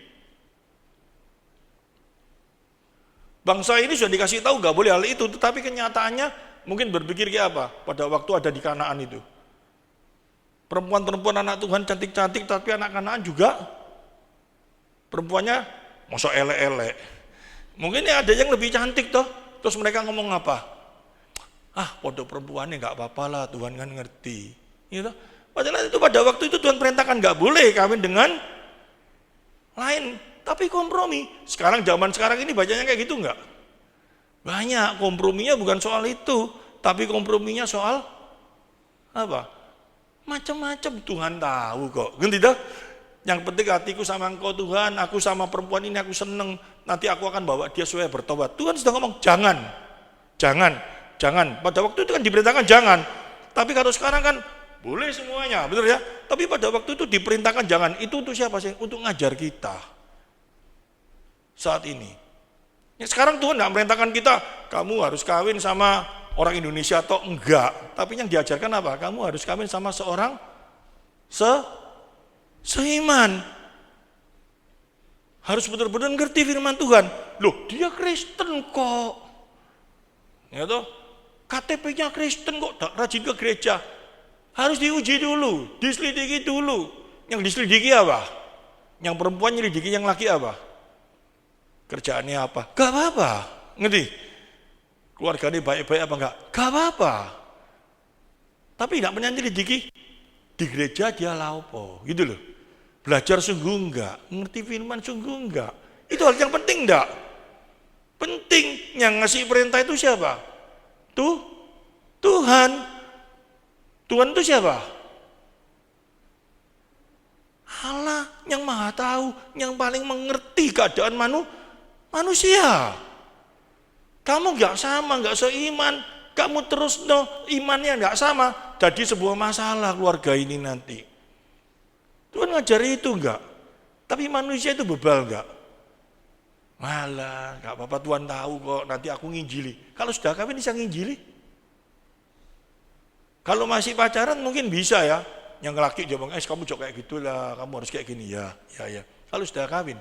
Speaker 1: Bangsa ini sudah dikasih tahu nggak boleh hal itu, tetapi kenyataannya mungkin berpikir kayak apa pada waktu ada di Kanaan itu. Perempuan-perempuan anak Tuhan cantik-cantik, tapi anak Kanaan juga perempuannya mosok elek-elek. Mungkin ya ada yang lebih cantik toh, terus mereka ngomong apa? Ah, podo perempuannya nggak apa-apa lah, Tuhan kan ngerti. Gitu. Padahal itu pada waktu itu Tuhan perintahkan nggak boleh kawin dengan lain. Tapi kompromi. Zaman sekarang ini banyaknya kayak gitu enggak? Banyak. Komprominya bukan soal itu, tapi komprominya soal apa? Macam-macam. Tuhan tahu kok. Ngerti dah? Yang penting hatiku sama engkau Tuhan, aku sama perempuan ini aku seneng. Nanti aku akan bawa dia supaya bertobat. Tuhan sudah ngomong jangan. Pada waktu itu kan diperintahkan jangan. Tapi kalau sekarang kan boleh semuanya, betul ya? Tapi pada waktu itu diperintahkan jangan. Itu untuk siapa sih? Untuk ngajar kita. Saat ini. Ya, sekarang Tuhan tidak merintahkan kita, kamu harus kawin sama orang Indonesia atau enggak. Tapi yang diajarkan apa? Kamu harus kawin sama seorang seiman. Harus betul-betul ngerti firman Tuhan. Loh, dia Kristen kok. Ya toh? KTP-nya Kristen kok, rajin ke gereja. Harus diuji dulu, diselidiki dulu. Yang diselidiki apa? Yang perempuan nyelidiki yang laki apa? Kerjaannya apa? Gak apa-apa, ngerti? Keluarganya baik-baik apa enggak? Gak apa-apa. Tapi tidak menyelidiki di gereja dia laupo, gitu loh. Belajar sungguh enggak, ngerti firman sungguh enggak. Itu hal yang penting enggak? Penting. Yang ngasih perintah itu siapa? Tuhan. Tuhan itu siapa? Allah yang maha tahu, yang paling mengerti keadaan manusia. Kamu nggak sama, nggak seiman, kamu terus imannya nggak sama, jadi sebuah masalah keluarga ini nanti. Tuhan ngajari itu enggak? Tapi manusia itu bebal enggak? Malah, nggak apa-apa Tuhan tahu kok, nanti aku nginjili. Kalau sudah kawin bisa nginjili? Kalau masih pacaran mungkin bisa ya. Yang laki dia bilang, kamu jok kayak gitulah, kamu harus kayak gini ya. Kalau sudah kawin,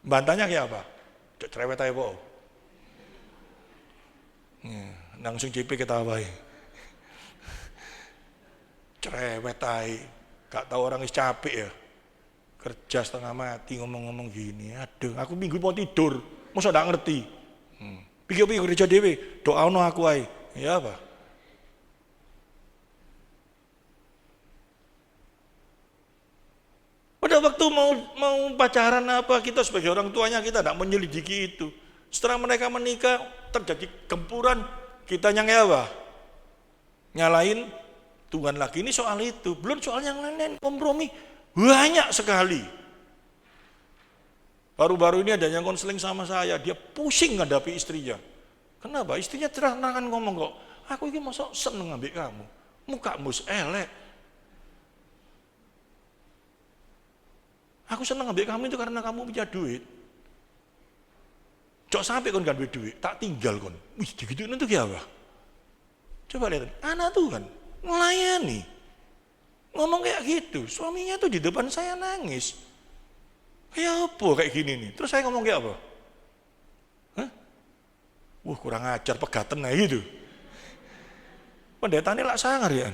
Speaker 1: bantanya kayak apa? Cerewet aja po. Langsung JP ketawai. Cerewet aja. Gak tahu orang is capek ya. Kerja setengah mati ngomong-ngomong gini. Aduh, aku minggu mau tidur. Masa nggak ngerti. Pikir-pikir gereja dewe, doaono aku ae. Ya apa? Pada waktu mau pacaran apa, kita sebagai orang tuanya kita tidak menyelidiki itu. Setelah mereka menikah terjadi gempuran, kita yang apa? Nyalain Tuhan lagi. Ini soal itu, belum soal yang lain, kompromi banyak sekali. Baru-baru ini ada yang konseling sama saya, dia pusing ngadapi istrinya. Kenapa? Istrinya terang-terangan ngomong kok, aku ini masa seneng ngambil kamu, mukamu elek. Aku seneng ngambil kamu itu karena kamu punya duit. Cok sampai kon gak duit, tak tinggal kon. Wih, digituin itu apa? Coba lihat, anak Tuhan melayani, ngomong kayak gitu. Suaminya tuh di depan saya nangis. Kayak apa kayak gini nih? Terus saya ngomong kayak apa? Hah? Wah, kurang ajar, pegaten nah gitu. Pendetanya lak sangar ya.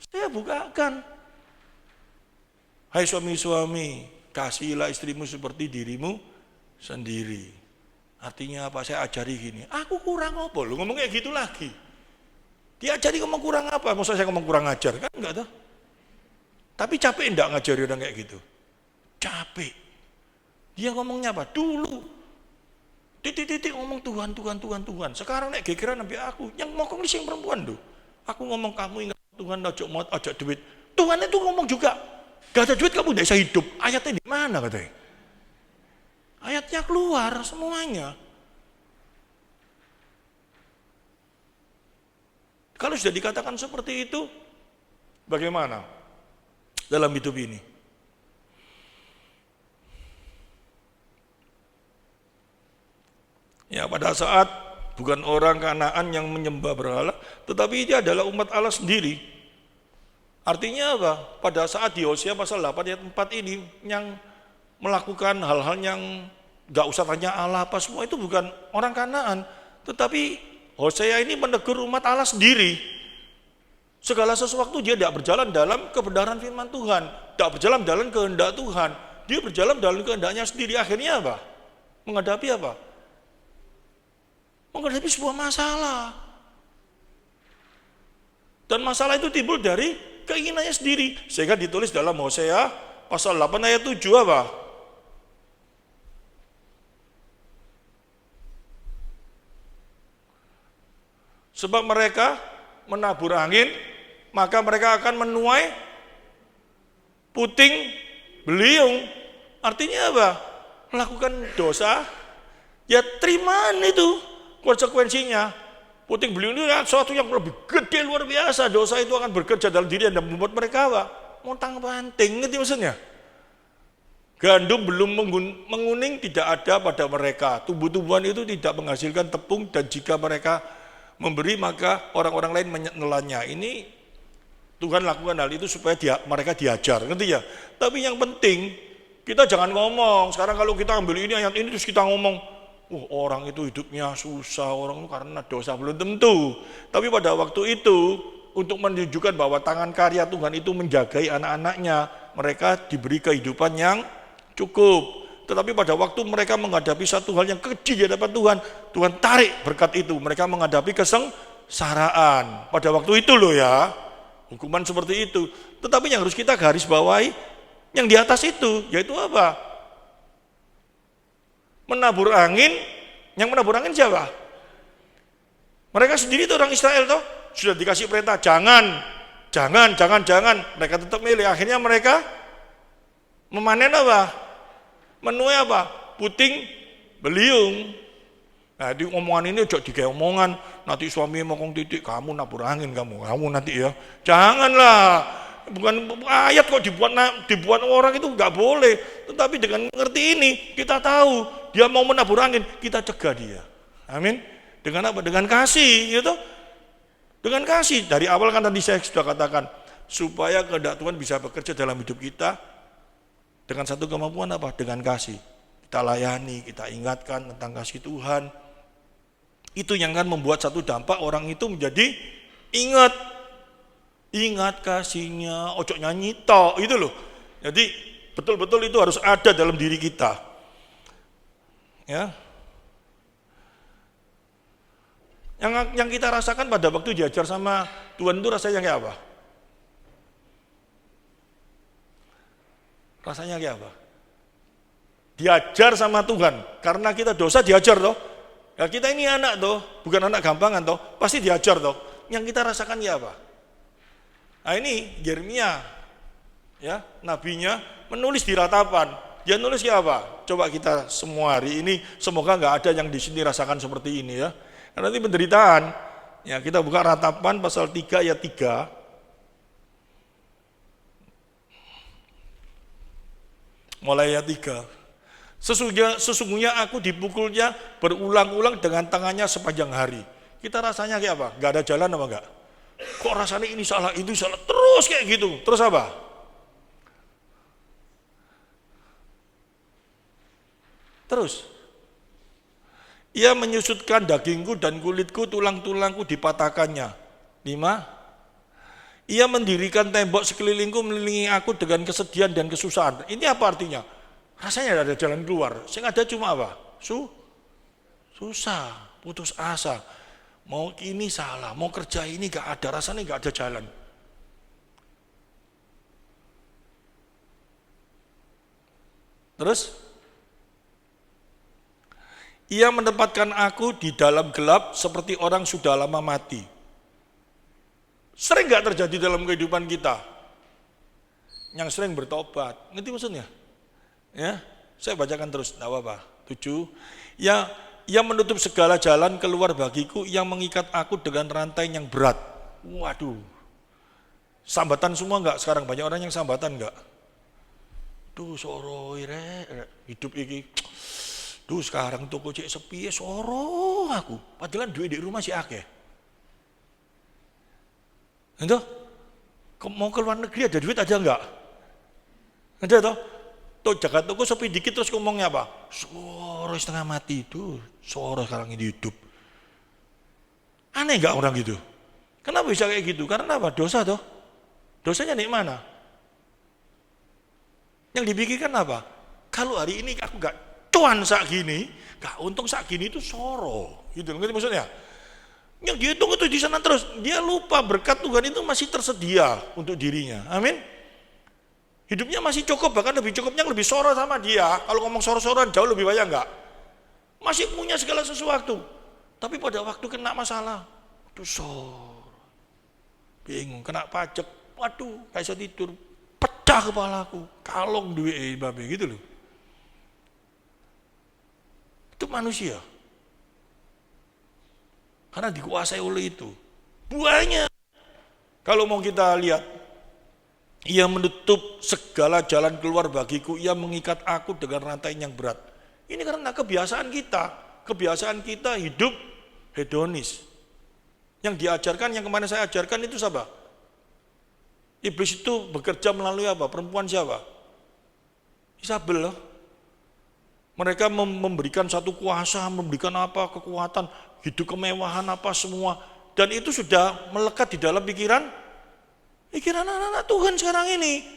Speaker 1: Saya bukakan. Hai suami-suami, kasihilah istrimu seperti dirimu sendiri. Artinya apa? Saya ajari gini, aku kurang apa? Lu ngomong kayak gitu lagi. Diajari ngomong kurang apa? Maksudnya saya ngomong kurang ajar? Kan enggak tuh. Tapi capek enggak ngajari orang kayak gitu? Capek. Dia ngomongnya apa? Dulu. Titik-titik ngomong Tuhan, Tuhan, Tuhan, Tuhan. Sekarang nek gegeran sampai aku. Yang ngomong sing perempuan tuh. Aku ngomong kamu ingat Tuhan ajak duit. Tuhan itu ngomong juga. Gak ada duit kamu tidak bisa hidup. Ayatnya di mana katanya? Ayatnya keluar semuanya. Kalau sudah dikatakan seperti itu, bagaimana dalam hidup ini? Ya, pada saat bukan orang Kanaan yang menyembah berhala, tetapi dia adalah umat Allah sendiri. Artinya apa? Pada saat di Hosea pasal 8 ayat 4 ini yang melakukan hal-hal yang gak usah tanya Allah apa semua itu bukan orang Kanaan, tetapi Hosea ini menegur umat Allah sendiri. Segala sesuatu dia tidak berjalan dalam kebenaran firman Tuhan, tidak berjalan dalam kehendak Tuhan, dia berjalan dalam kehendaknya sendiri. Akhirnya apa? Menghadapi apa? Menghadapi sebuah masalah. Dan masalah itu timbul dari keinginannya sendiri, sehingga ditulis dalam Hosea pasal 8 ayat 7 apa? Sebab mereka menabur angin, maka mereka akan menuai puting beliung. Artinya apa? Melakukan dosa, ya terimaan itu konsekuensinya. Puting beliung itu sesuatu yang lebih gede luar biasa. Dosa itu akan bekerja dalam diri dan membuat mereka apa? Montang panting, ngerti maksudnya? Gandum belum menguning tidak ada pada mereka. Tumbuh-tumbuhan itu tidak menghasilkan tepung dan jika mereka memberi maka orang-orang lain menelannya. Ini Tuhan lakukan hal itu supaya mereka diajar, ngerti ya? Tapi yang penting kita jangan ngomong. Sekarang kalau kita ambil ini ayat ini terus kita ngomong, orang itu hidupnya susah, orang itu karena dosa, belum tentu. Tapi pada waktu itu, untuk menunjukkan bahwa tangan karya Tuhan itu menjagai anak-anaknya, mereka diberi kehidupan yang cukup. Tetapi pada waktu mereka menghadapi satu hal yang keji di hadapan Tuhan, Tuhan tarik berkat itu, mereka menghadapi kesengsaraan. Pada waktu itu loh ya, hukuman seperti itu. Tetapi yang harus kita garis bawahi, yang di atas itu, yaitu apa? Menabur angin, yang menabur angin siapa? Mereka sendiri itu orang Israel toh, sudah dikasih perintah jangan. Mereka tetap milih. Akhirnya mereka memanen apa? Menuai apa? Puting beliung. Nah, di omongan ini udah digawe omongan, nanti suami ngomong titik, kamu nabur angin kamu nanti ya. Janganlah. Bukan ayat kok dibuat orang itu nggak boleh. Tetapi dengan mengerti ini kita tahu dia mau menabur angin, kita cegah dia. Amin. Dengan apa? Dengan kasih, gitu. Dengan kasih. Dari awal kan tadi saya sudah katakan supaya kehendak Tuhan bisa bekerja dalam hidup kita dengan satu kemampuan apa? Dengan kasih. Kita layani, kita ingatkan tentang kasih Tuhan. Itu yang akan membuat satu dampak orang itu menjadi ingat. Ingat kasihnya, ojo nyanyi tok, itu loh. Jadi betul-betul itu harus ada dalam diri kita. Ya. Yang kita rasakan pada waktu diajar sama Tuhan itu rasanya kayak apa? Rasanya kayak apa? Diajar sama Tuhan, karena kita dosa diajar toh. Ya kita ini anak toh, bukan anak gampangan toh, pasti diajar toh. Yang kita rasakan ya apa? Nah ini Yeremia, ya nabinya menulis di ratapan. Dia nulis ya apa? Coba kita semua hari ini, semoga nggak ada yang di sini rasakan seperti ini ya. Karena nanti penderitaan. Ya kita buka ratapan pasal 3 ayat 3. Mulai ayat 3. Sesungguhnya aku dipukulnya berulang-ulang dengan tangannya sepanjang hari. Kita rasanya kayak apa? Gak ada jalan apa enggak? Kok rasanya ini salah, itu salah, terus kayak gitu. Terus apa? Terus ia menyusutkan dagingku dan kulitku, tulang-tulangku dipatahkannya. 5. Ia mendirikan tembok sekelilingku, mengelilingi aku dengan kesedihan dan kesusahan. Ini apa artinya? Rasanya tidak ada jalan keluar. Yang ada cuma apa? Susah, putus asa. Mau ini salah, mau kerja ini gak ada, rasanya gak ada jalan. Terus? Ia menempatkan aku di dalam gelap seperti orang sudah lama mati. Sering gak terjadi dalam kehidupan kita? Yang sering bertobat. Ngerti maksudnya? Ya, saya bacakan terus, tidak apa-apa. 7. Ia menutup segala jalan keluar bagiku, yang mengikat aku dengan rantai yang berat. Waduh. Sambatan semua enggak? Sekarang banyak orang yang sambatan enggak? Duh, soro hidup iki. Duh, sekarang toko cek sepi, soro aku. Padahal duit di rumah si akeh. Itu? Mau ke luar negeri ada duit aja enggak? Ada toh? Tuh jaga toko sepi dikit terus ngomongnya apa? Soro setengah mati itu, soro sekarang ini hidup. Aneh gak orang gitu? Kenapa bisa kayak gitu? Karena apa? Dosa toh. Dosanya di mana? Yang dipikirkan apa? Kalau hari ini aku gak cuan sak gini, gak untung sak gini itu soro. Gitu ngerti maksudnya? Yang dihitung itu di sana terus. Dia lupa berkat Tuhan itu masih tersedia untuk dirinya. Amin. Hidupnya masih cukup, bahkan lebih cukupnya lebih soro sama dia. Kalau ngomong soro-soran jauh lebih banyak enggak? Masih punya segala sesuatu. Tapi pada waktu kena masalah, aduh soro. Bingung, kena pajak, waduh, gak bisa tidur. Pecah kepalaku, kalong duit babe gitu loh. Itu manusia. Karena dikuasai oleh itu. Buahnya. Kalau mau kita lihat, ia menutup segala jalan keluar bagiku, ia mengikat aku dengan rantai yang berat. Ini karena kebiasaan kita hidup hedonis. Yang diajarkan, yang kemarin saya ajarkan itu siapa? Iblis itu bekerja melalui apa? Perempuan siapa? Isabel loh. Mereka memberikan satu kuasa, memberikan apa? Kekuatan, hidup kemewahan apa semua. Dan itu sudah melekat di dalam pikiran anak-anak Tuhan sekarang ini.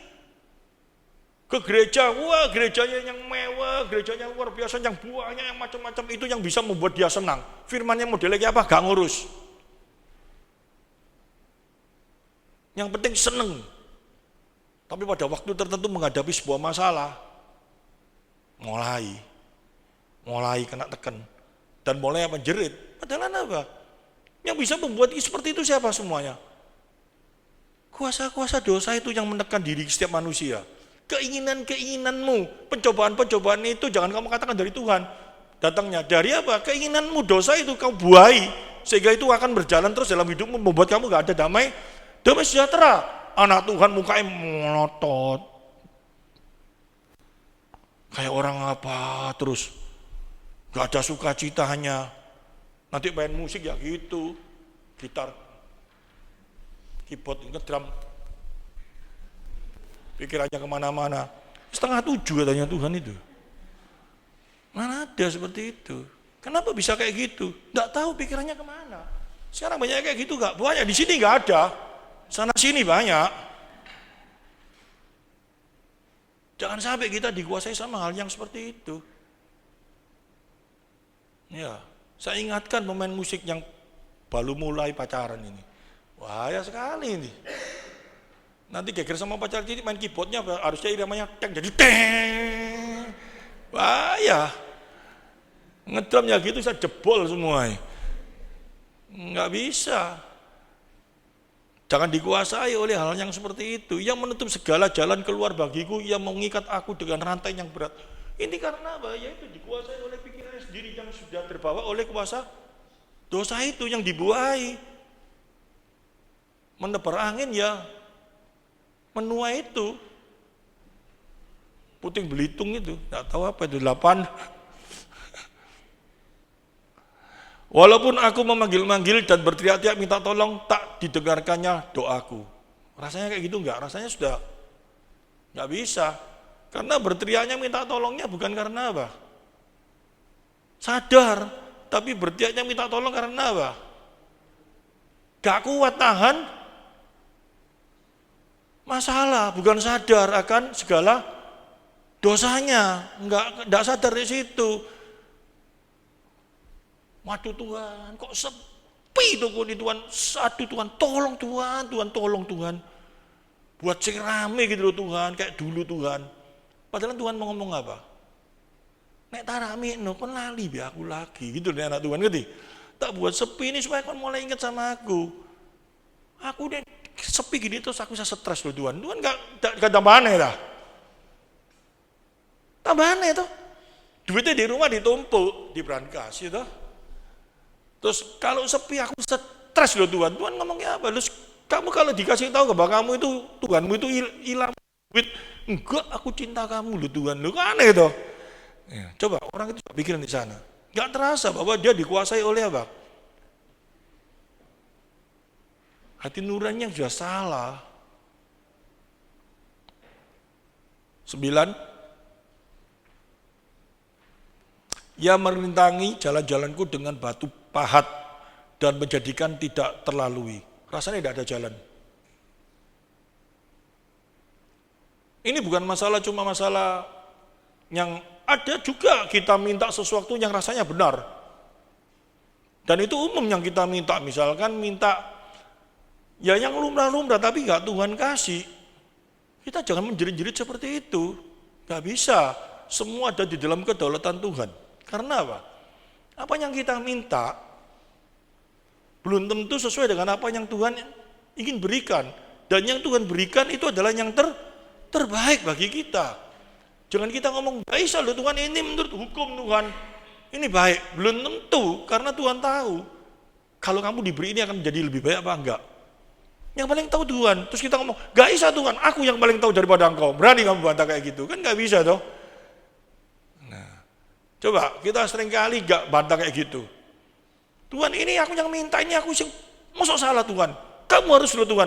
Speaker 1: Ke gereja, wah gerejanya yang mewah, gerejanya luar biasa, yang buahnya yang macam-macam, itu yang bisa membuat dia senang. Firmannya modelnya kayak apa? Gak ngurus. Yang penting seneng. Tapi pada waktu tertentu menghadapi sebuah masalah, mulai kena tekan. Dan mulai apa? Jerit. Padahal apa? Yang bisa membuat seperti itu siapa semuanya? Kuasa-kuasa dosa itu yang menekan diri setiap manusia. Keinginan-keinginanmu, pencobaan-pencobaan itu jangan kamu katakan dari Tuhan. Datangnya dari apa? Keinginanmu, dosa itu kau buai. Sehingga itu akan berjalan terus dalam hidupmu, membuat kamu gak ada damai sejahtera. Anak Tuhan mukanya melotot. Kayak orang apa terus. Gak ada sukacitanya. Nanti main musik ya gitu. Gitar, keyboard, drum, pikirannya kemana-mana. 6:30 katanya Tuhan itu. Mana ada seperti itu? Kenapa bisa kayak gitu? Nggak tahu pikirannya kemana. Sekarang banyak kayak gitu nggak? Banyak di sini nggak ada. sana sini banyak. Jangan sampai kita dikuasai sama hal yang seperti itu. Ya, saya ingatkan pemain musik yang baru mulai pacaran ini. Bahaya sekali ini. Nanti geger sama pacar jadi main keyboardnya harusnya iramanya teng jadi teng. Bahaya. Ngedrumnya gitu saya jebol semua. Nggak bisa. Jangan dikuasai oleh hal yang seperti itu. Yang menutup segala jalan keluar bagiku, yang mengikat aku dengan rantai yang berat. Ini karena apa? Yaitu dikuasai oleh pikirannya sendiri yang sudah terbawa oleh kuasa dosa itu yang dibuai. Menebar angin ya menua itu. Puting belitung itu, nggak tahu apa itu, 8. Walaupun aku memanggil-manggil dan berteriak-teriak minta tolong, tak didengarkannya doaku. Rasanya kayak gitu enggak? Rasanya sudah enggak bisa. Karena berteriaknya minta tolongnya bukan karena apa? Sadar, tapi berteriaknya minta tolong karena apa? Gak kuat tahan masalah, bukan sadar akan segala dosanya. Enggak sadar di situ. Waduh Tuhan, kok sepi tuh di Tuhan. Aduh Tuhan, tolong Tuhan, Tuhan tolong Tuhan. Buat sing rame gitu loh Tuhan, kayak dulu Tuhan. Padahal Tuhan mau ngomong apa? Nek tarami no kon lali bi aku lagi gitu nih anak Tuhan ngerti. Tak buat sepi ini supaya kon mulai ingat sama aku. Aku udah sepi gini terus aku bisa stres loh Tuhan. Tuhan gak tambahannya dah. Tambahannya tuh. Duitnya di rumah ditumpuk di brankas gitu. Terus kalau sepi aku stres loh Tuhan. Tuhan ngomongnya apa? Terus kamu kalau dikasih tahu bahwa kamu itu Tuhanmu itu hilang duit, enggak aku cinta kamu loh Tuhan. Loh kok aneh toh? Ya, coba orang itu pikirin di sana. Enggak terasa bahwa dia dikuasai oleh apa? Hati nuraninya sudah salah. 9. Ia merintangi jalan-jalanku dengan batu pahat dan menjadikan tidak terlalui. Rasanya tidak ada jalan. Ini bukan masalah cuma masalah yang ada juga kita minta sesuatu yang rasanya benar. Dan itu umum yang kita minta. Misalkan minta ya yang lumrah-lumrah tapi gak Tuhan kasih. Kita jangan menjerit-jerit seperti itu. Gak bisa. Semua ada di dalam kedaulatan Tuhan. Karena apa? Apa yang kita minta belum tentu sesuai dengan apa yang Tuhan ingin berikan. Dan yang Tuhan berikan itu adalah yang terbaik bagi kita. Jangan kita ngomong, bisa loh Tuhan ini menurut hukum Tuhan. Ini baik. Belum tentu, karena Tuhan tahu. Kalau kamu diberi ini akan menjadi lebih baik apa enggak. Yang paling tahu Tuhan. Terus kita ngomong, gak bisa Tuhan, aku yang paling tahu daripada engkau. Berani kamu bantah kayak gitu. Kan gak bisa toh. Nah, coba kita seringkali gak bantah kayak gitu. Tuhan ini aku yang minta, ini aku sih, masuk salah Tuhan. Kamu harus loh Tuhan.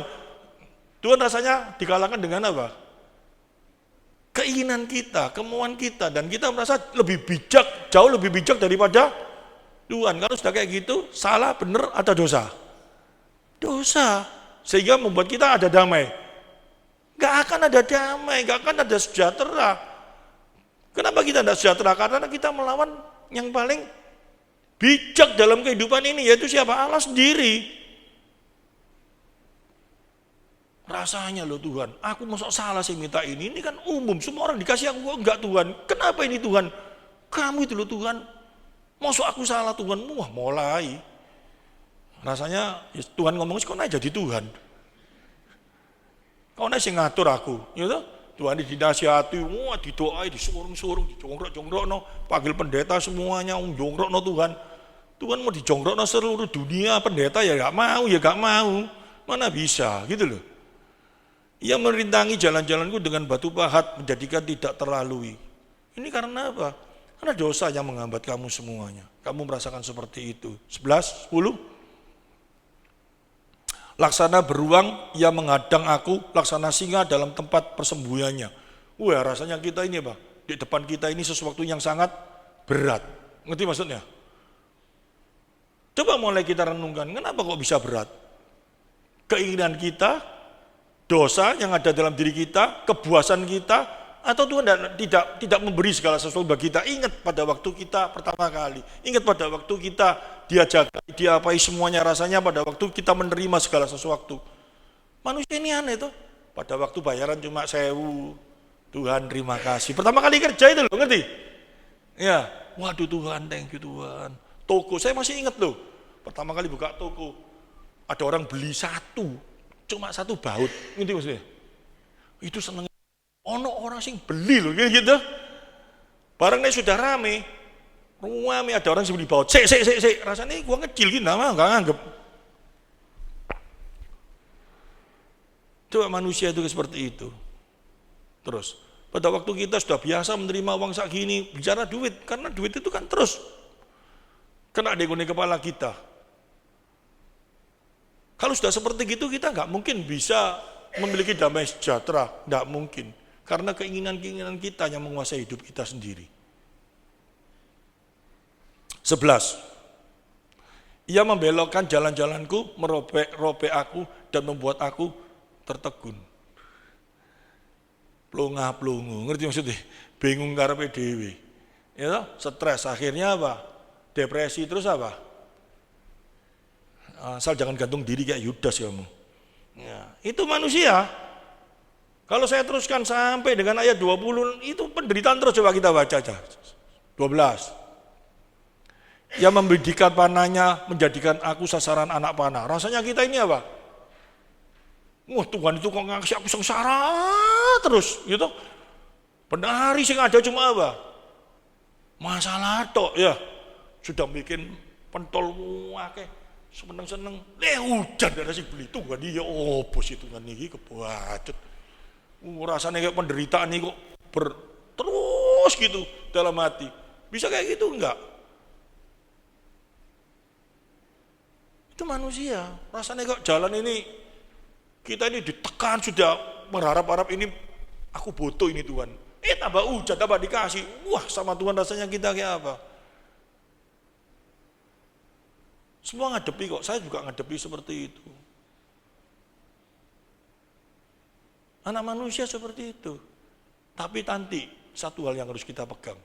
Speaker 1: Tuhan rasanya dikalahkan dengan apa? Keinginan kita, kemauan kita, dan kita merasa lebih bijak, jauh lebih bijak daripada Tuhan. Kalau sudah kayak gitu, salah, benar, ada dosa. Dosa, sehingga membuat kita ada damai. Gak akan ada damai, gak akan ada sejahtera. Kenapa kita tidak sejahtera? Karena kita melawan yang paling bijak dalam kehidupan ini, yaitu siapa? Allah sendiri. Rasanya loh Tuhan, aku masuk salah sih minta ini kan umum, semua orang dikasih aku kok enggak Tuhan. Kenapa ini Tuhan? Kamu itu loh Tuhan, masuk aku salah Tuhan, wah mulai. Rasanya ya, Tuhan ngomong, kok naik jadi Tuhan. Kau naik sih ngatur aku, gitu. Tuhan dinasihati, wah didoai, disuruh-suruh, dijongkrok-jongkrok, no, panggil pendeta semuanya, jongkrok no Tuhan. Tuhan mau dijongkrok no seluruh dunia, pendeta ya gak mau, mana bisa, gitu loh. Ia merintangi jalan-jalanku dengan batu pahat, menjadikan tidak terlalui. Ini karena apa? Karena dosa yang menghambat kamu semuanya. Kamu merasakan seperti itu. 11, 10. Laksana beruang, ia menghadang aku, laksana singa dalam tempat persembunyiannya. Wah, rasanya kita ini apa? Di depan kita ini sesuatu yang sangat berat. Ngerti maksudnya? Coba mulai kita renungkan, kenapa kok bisa berat? Keinginan kita, dosa yang ada dalam diri kita, kepuasan kita, atau Tuhan tidak memberi segala sesuatu bagi kita. Ingat pada waktu kita pertama kali, ingat pada waktu kita diajakai, diapai semuanya rasanya pada waktu kita menerima segala sesuatu. Manusia ini aneh tuh. Pada waktu bayaran cuma 1.000, Tuhan terima kasih. Pertama kali kerja itu loh, ngerti? Ya, waduh Tuhan, thank you Tuhan. Toko, saya masih ingat loh. Pertama kali buka toko, ada orang beli cuma satu baut, ngerti maksudnya? Itu seneng. Ono orang sing beli loh gitu. Barangnya sudah rame ada orang yang beli baut. Rasanya gua kecil gitu, mah nggak nganggep. Coba manusia itu seperti itu. Terus pada waktu kita sudah biasa menerima uang segini, bicara duit, karena duit itu kan terus kena di kepala kita. Kalau sudah seperti gitu kita nggak mungkin bisa memiliki damai sejahtera, nggak mungkin. Karena keinginan-keinginan kita yang menguasai hidup kita sendiri. 11. Ia membelokkan jalan-jalanku, merobek aku, dan membuat aku tertegun. Plonga-plongo, ngerti maksudnya? Bingung karepe dhewe. Ya, stres, akhirnya apa? Depresi, terus apa? Asal jangan gantung diri kayak Yudas kamu. Ya, itu manusia. Kalau saya teruskan sampai dengan ayat 20, itu penderitaan terus, coba kita baca aja. 12. Ia membidikan panahnya, menjadikan aku sasaran anak panah. Rasanya kita ini apa? Wah, Tuhan itu kok ngasih aku sengsara terus, gitu. Penari sing ada cuma apa? Masalah tok ya. Sudah bikin pentol akeh, seneng-seneng. Hujan ada sing beli Tuhan dia opo sih Tuhan iki kebacut. Rasanya kayak penderitaan ini kok terus gitu dalam hati. Bisa kayak gitu enggak? Itu manusia. Rasanya kok jalan ini, kita ini ditekan sudah berharap-harap ini, aku butuh ini Tuhan. Tambah hujan, tambah dikasih. Wah, sama Tuhan rasanya kita kayak apa? Semua ngadepi kok, saya juga ngadepi seperti itu. Anak manusia seperti itu. Tapi nanti satu hal yang harus kita pegang.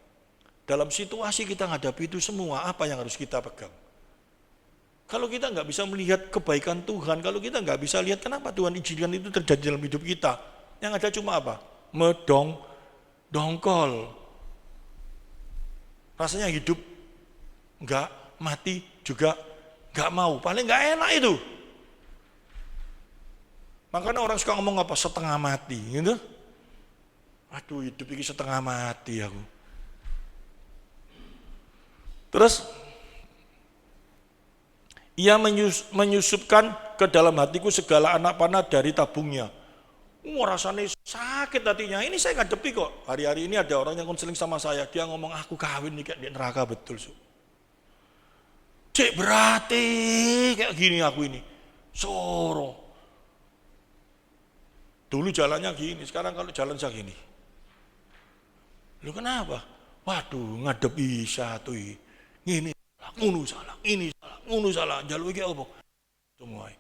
Speaker 1: Dalam situasi kita menghadapi itu semua, apa yang harus kita pegang? Kalau kita nggak bisa melihat kebaikan Tuhan, kalau kita nggak bisa lihat kenapa Tuhan izinkan itu terjadi dalam hidup kita, yang ada cuma apa? Dongkol. Rasanya hidup nggak, mati juga nggak mau, paling nggak enak itu. Makanya orang suka ngomong apa? Setengah mati, gitu. Aduh, hidup ini setengah mati aku. Terus, ia menyusupkan ke dalam hatiku segala anak panah dari tabungnya. Rasanya sakit hatinya. Ini saya ngadepi kok. Hari-hari ini ada orang yang konseling sama saya. Dia ngomong, aku kawin nih kayak di neraka betul. Cek berarti kayak gini aku ini. Soro. Dulu jalannya gini, sekarang kalau jalan saya gini. Lu kenapa? Waduh, ngadepi satu ini salah, ngunu salah, jalur iki apa? Semua.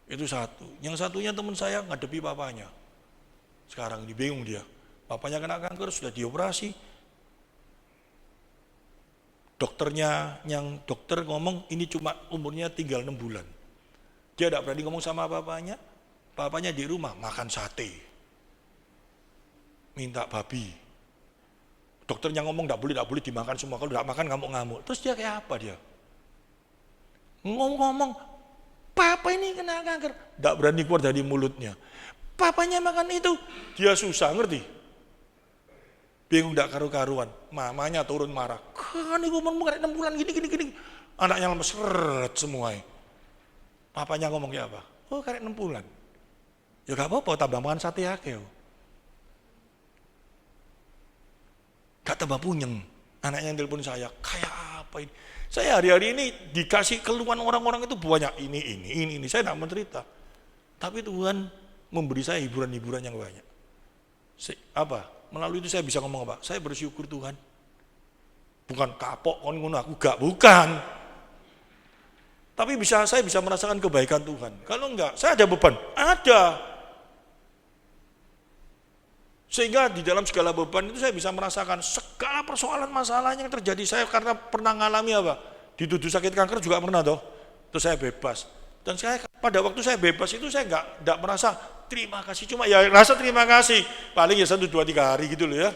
Speaker 1: Itu satu. Yang satunya teman saya ngadepi papanya. Sekarang ini bingung dia. Papanya kena kanker, sudah dioperasi. Dokter ngomong ini cuma umurnya tinggal 6 bulan. Dia tidak berani ngomong sama papanya. Papanya di rumah makan sate, minta babi. Dokternya ngomong tidak boleh dimakan semua. Kalau tidak makan ngamuk-ngamuk. Terus dia kayak apa dia? Ngomong, papa ini kena kanker. Tidak berani keluar dari mulutnya. Papanya makan itu, dia susah, ngerti? Bingung tidak karu-karuan. Mamanya turun marah. Kan ini ngomong 6 bulan gini. Anaknya lemes seret semua. Papanya ngomong kayak apa? Oh, karek 6 bulan. Ya gak apa-apa, tambah makan sate akeh. Gak tambah punyeng. Anaknya yang telepon saya, kayak apa ini? Saya hari-hari ini dikasih keluhan orang-orang itu banyak. Ini. Saya tidak mencerita. Tapi Tuhan memberi saya hiburan-hiburan yang banyak. Melalui itu saya bisa ngomong apa? Saya bersyukur Tuhan. Bukan kapok, ngono aku gak, bukan. Tapi saya bisa merasakan kebaikan Tuhan. Kalau enggak, saya ada beban. Ada. Sehingga di dalam segala beban itu saya bisa merasakan segala persoalan masalah yang terjadi. Saya karena pernah ngalami apa? Dituduh sakit kanker juga pernah toh. Terus saya bebas. Dan saya pada waktu saya bebas itu saya enggak merasa terima kasih, cuma ya rasa terima kasih paling ya 1, 2, 3 hari gitu loh ya.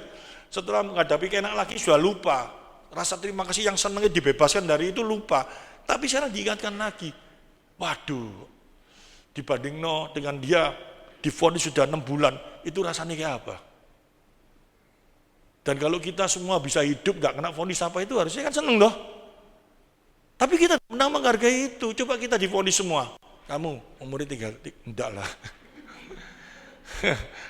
Speaker 1: Setelah menghadapi kenak lagi sudah lupa. Rasa terima kasih yang senangnya dibebaskan dari itu lupa. Tapi sekarang diingatkan lagi. Waduh, dibanding dengan dia divonis sudah 6 bulan, itu rasanya kayak apa? Dan kalau kita semua bisa hidup gak kena vonis apa itu harusnya kan seneng loh. Tapi kita tidak pernah menghargai itu. Coba kita divonis semua. Kamu umurnya 3, enggak lah.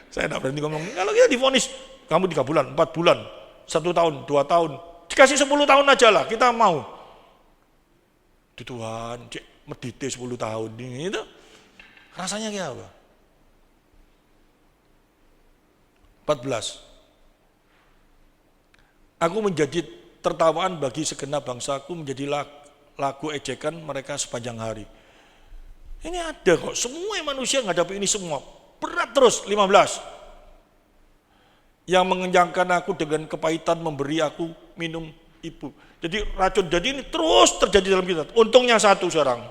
Speaker 1: Saya tidak berani ngomong. Kalau kita divonis, kamu 3 bulan, 4 bulan, 1 tahun, 2 tahun, dikasih 10 tahun aja lah, kita mau. Di Tuhan, cek medite 10 tahun ini itu rasanya kayak apa? 14. Aku menjadi tertawaan bagi segenap bangsaku, menjadi lagu ejekan mereka sepanjang hari. Ini ada kok, semua manusia menghadapi ini semua. Berat terus, 15. Yang mengenyangkan aku dengan kepahitan memberi aku minum ibu. Jadi racun, jadi ini terus terjadi dalam kita. Untungnya satu sekarang.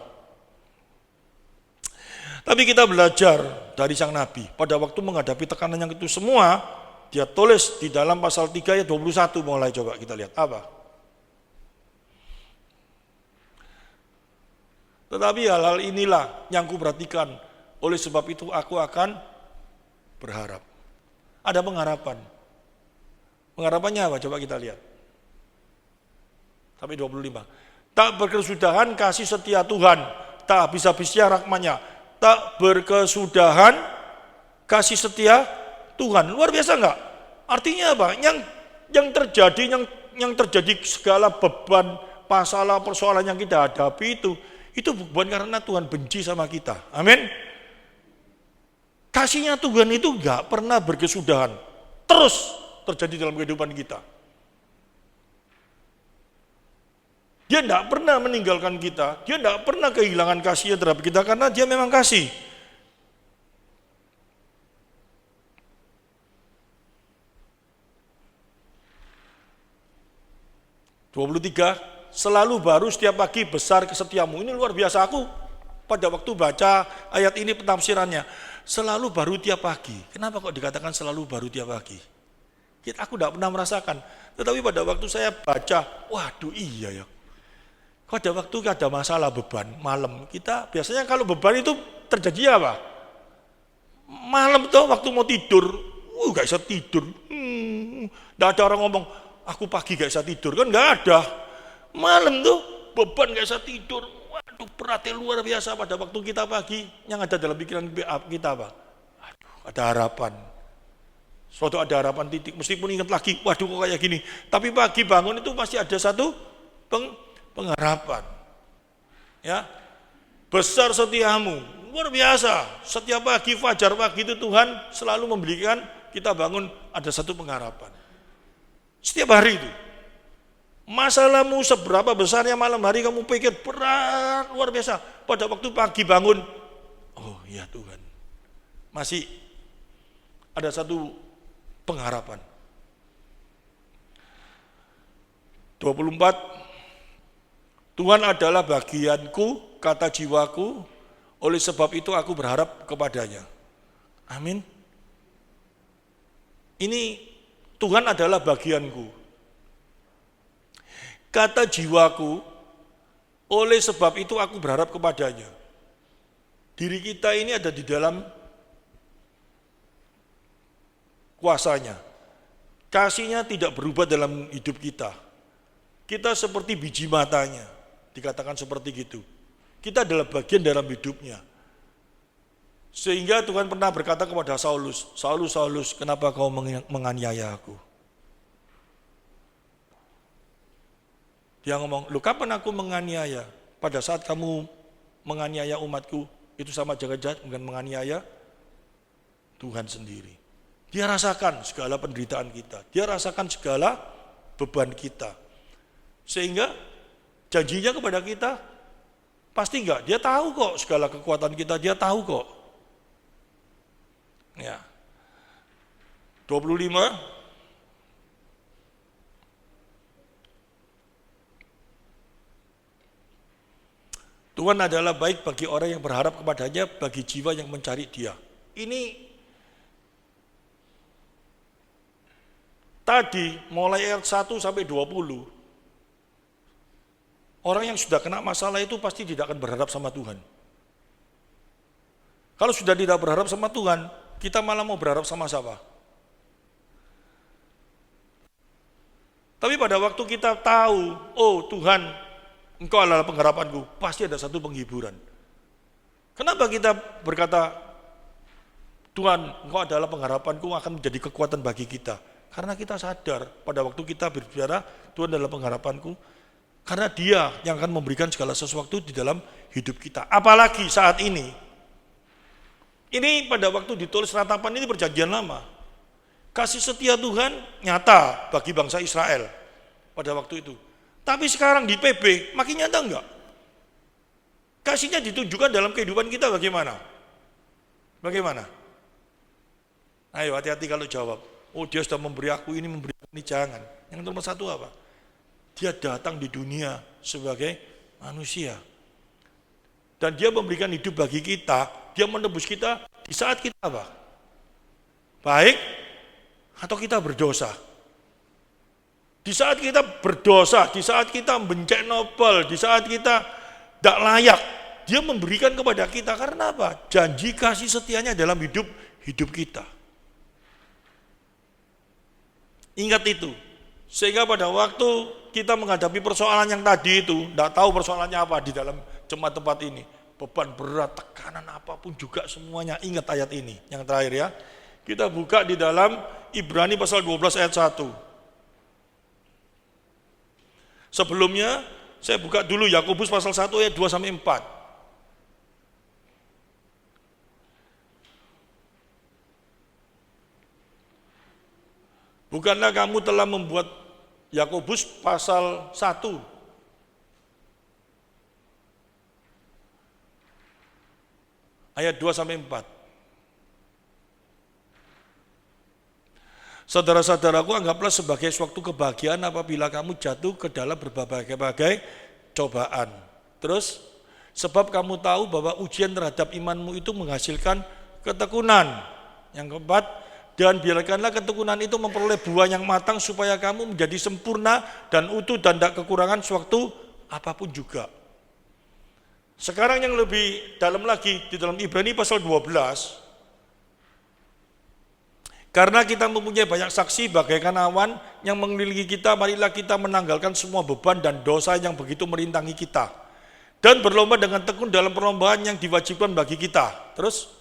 Speaker 1: Tapi kita belajar dari sang Nabi. Pada waktu menghadapi tekanan yang itu semua, dia tulis di dalam pasal 3 ayat 21 mulai, coba kita lihat apa. Tetapi hal-hal inilah yang kuperhatikan, oleh sebab itu aku akan berharap. Ada pengharapan. Pengharapannya apa? Coba kita lihat. Sampai 25. Tak berkesudahan kasih setia Tuhan, tak habis-habisnya rahmat-Nya. Tak berkesudahan kasih setia Tuhan. Luar biasa enggak? Artinya apa? Yang terjadi segala beban, masalah, persoalan yang kita hadapi itu bukan karena Tuhan benci sama kita. Amin. Kasihnya Tuhan itu enggak pernah berkesudahan. Terus terjadi dalam kehidupan kita. Dia enggak pernah meninggalkan kita. Dia enggak pernah kehilangan kasihnya terhadap kita karena dia memang kasih. Selalu baru setiap pagi besar kesetiamu. Ini luar biasa, aku pada waktu baca ayat ini penafsirannya. Selalu baru tiap pagi. Kenapa kok dikatakan selalu baru tiap pagi? Aku tidak pernah merasakan. Tetapi pada waktu saya baca, waduh iya ya. Pada waktu ada masalah beban malam, kita biasanya kalau beban itu terjadi apa? Malam tuh waktu mau tidur, gak bisa tidur. Gak ada orang ngomong, aku pagi gak bisa tidur, kan gak ada. Malam tuh beban gak bisa tidur, waduh beratnya luar biasa. Pada waktu kita pagi, yang ada dalam pikiran kita apa? Aduh, ada harapan. Suatu ada harapan titik, meskipun ingat lagi, waduh kok kayak gini. Tapi pagi bangun itu pasti ada satu pengharapan. Ya, besar setiamu, luar biasa. Setiap pagi, fajar pagi itu Tuhan selalu memberikan kita bangun ada satu pengharapan. Setiap hari itu. Masalahmu seberapa besarnya malam hari kamu pikir berat, luar biasa. Pada waktu pagi bangun, oh ya Tuhan, masih ada satu pengharapan. 24, Tuhan adalah bagianku, kata jiwaku, oleh sebab itu aku berharap kepadanya. Amin. Ini Tuhan adalah bagianku, kata jiwaku, oleh sebab itu aku berharap kepadanya. Diri kita ini ada di dalam kuasanya. Kasihnya tidak berubah dalam hidup kita. Kita seperti biji matanya. Dikatakan seperti gitu. Kita adalah bagian dalam hidupnya. Sehingga Tuhan pernah berkata kepada Saulus, Saulus, Saulus, kenapa kau menganiaya aku? Dia ngomong, lu kapan aku menganiaya? Pada saat kamu menganiaya umatku, itu sama jaga-jaga dengan menganiaya Tuhan sendiri. Dia rasakan segala penderitaan kita. Dia rasakan segala beban kita. Sehingga janjinya kepada kita, pasti enggak, dia tahu kok segala kekuatan kita, dia tahu kok. Ya. 25. Tuhan adalah baik bagi orang yang berharap kepadanya, bagi jiwa yang mencari Dia. Ini tadi mulai ayat 1 sampai 20. Orang yang sudah kena masalah itu pasti tidak akan berharap sama Tuhan. Kalau sudah tidak berharap sama Tuhan, kita malah mau berharap sama siapa? Tapi pada waktu kita tahu, oh Tuhan, Engkau adalah pengharapanku, pasti ada satu penghiburan. Kenapa kita berkata, Tuhan, Engkau adalah pengharapanku, akan menjadi kekuatan bagi kita? Karena kita sadar, pada waktu kita berbicara, Tuhan adalah pengharapanku, karena Dia yang akan memberikan segala sesuatu di dalam hidup kita. Apalagi saat ini. Ini pada waktu ditulis ratapan ini perjanjian lama. Kasih setia Tuhan nyata bagi bangsa Israel pada waktu itu. Tapi sekarang di PB makin nyata enggak? Kasihnya ditunjukkan dalam kehidupan kita bagaimana? Bagaimana? Ayo hati-hati kalau jawab. Oh dia sudah memberi aku ini, jangan. Yang nomor satu apa? Dia datang di dunia sebagai manusia. Dan dia memberikan hidup bagi kita, dia menebus kita di saat kita apa? Baik atau kita berdosa. Di saat kita berdosa, di saat kita bencek nobel, di saat kita tidak layak, Dia memberikan kepada kita karena apa? Janji kasih setianya dalam hidup kita. Ingat itu. Sehingga pada waktu kita menghadapi persoalan yang tadi itu, tidak tahu persoalannya apa di dalam jemaat tempat ini. Beban berat, tekanan apapun juga semuanya. Ingat ayat ini, yang terakhir ya. Kita buka di dalam Ibrani pasal 12 ayat 1. Sebelumnya, saya buka dulu Yakobus pasal 1 ayat 2 sampai 4. Bukanlah kamu telah membuat Yakobus pasal 1. Ayat 2 sampai 4. Saudara-saudaraku, anggaplah sebagai suatu kebahagiaan apabila kamu jatuh ke dalam berbagai-bagai cobaan. Terus, sebab kamu tahu bahwa ujian terhadap imanmu itu menghasilkan ketekunan. Yang keempat, dan biarkanlah ketekunan itu memperoleh buah yang matang supaya kamu menjadi sempurna dan utuh dan tidak kekurangan suatu apapun juga. Sekarang yang lebih dalam lagi di dalam Ibrani pasal 12. Karena kita mempunyai banyak saksi bagaikan awan yang mengelilingi kita, marilah kita menanggalkan semua beban dan dosa yang begitu merintangi kita. Dan berlomba dengan tekun dalam perlombaan yang diwajibkan bagi kita. Terus,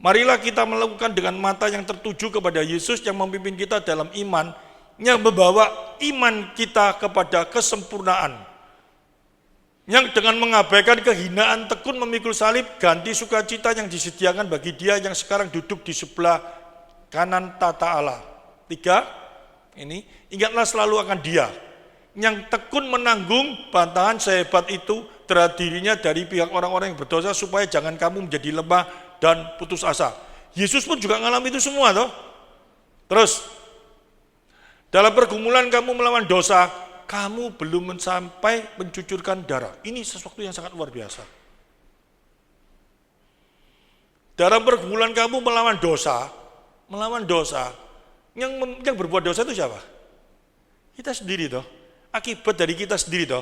Speaker 1: marilah kita melakukan dengan mata yang tertuju kepada Yesus yang memimpin kita dalam iman, yang membawa iman kita kepada kesempurnaan. Yang dengan mengabaikan kehinaan tekun memikul salib, ganti sukacita yang disediakan bagi Dia yang sekarang duduk di sebelah kanan tata Allah. 3, ini, ingatlah selalu akan Dia yang tekun menanggung bantahan sehebat itu terhadap dirinya dari pihak orang-orang yang berdosa, supaya jangan kamu menjadi lemah dan putus asa. Yesus pun juga mengalami itu semua toh. Terus, dalam pergumulan kamu melawan dosa, kamu belum sampai mencucurkan darah. Ini sesuatu yang sangat luar biasa. Dalam pergumulan kamu melawan dosa, yang berbuat dosa itu siapa? Kita sendiri toh. Akibat dari kita sendiri toh.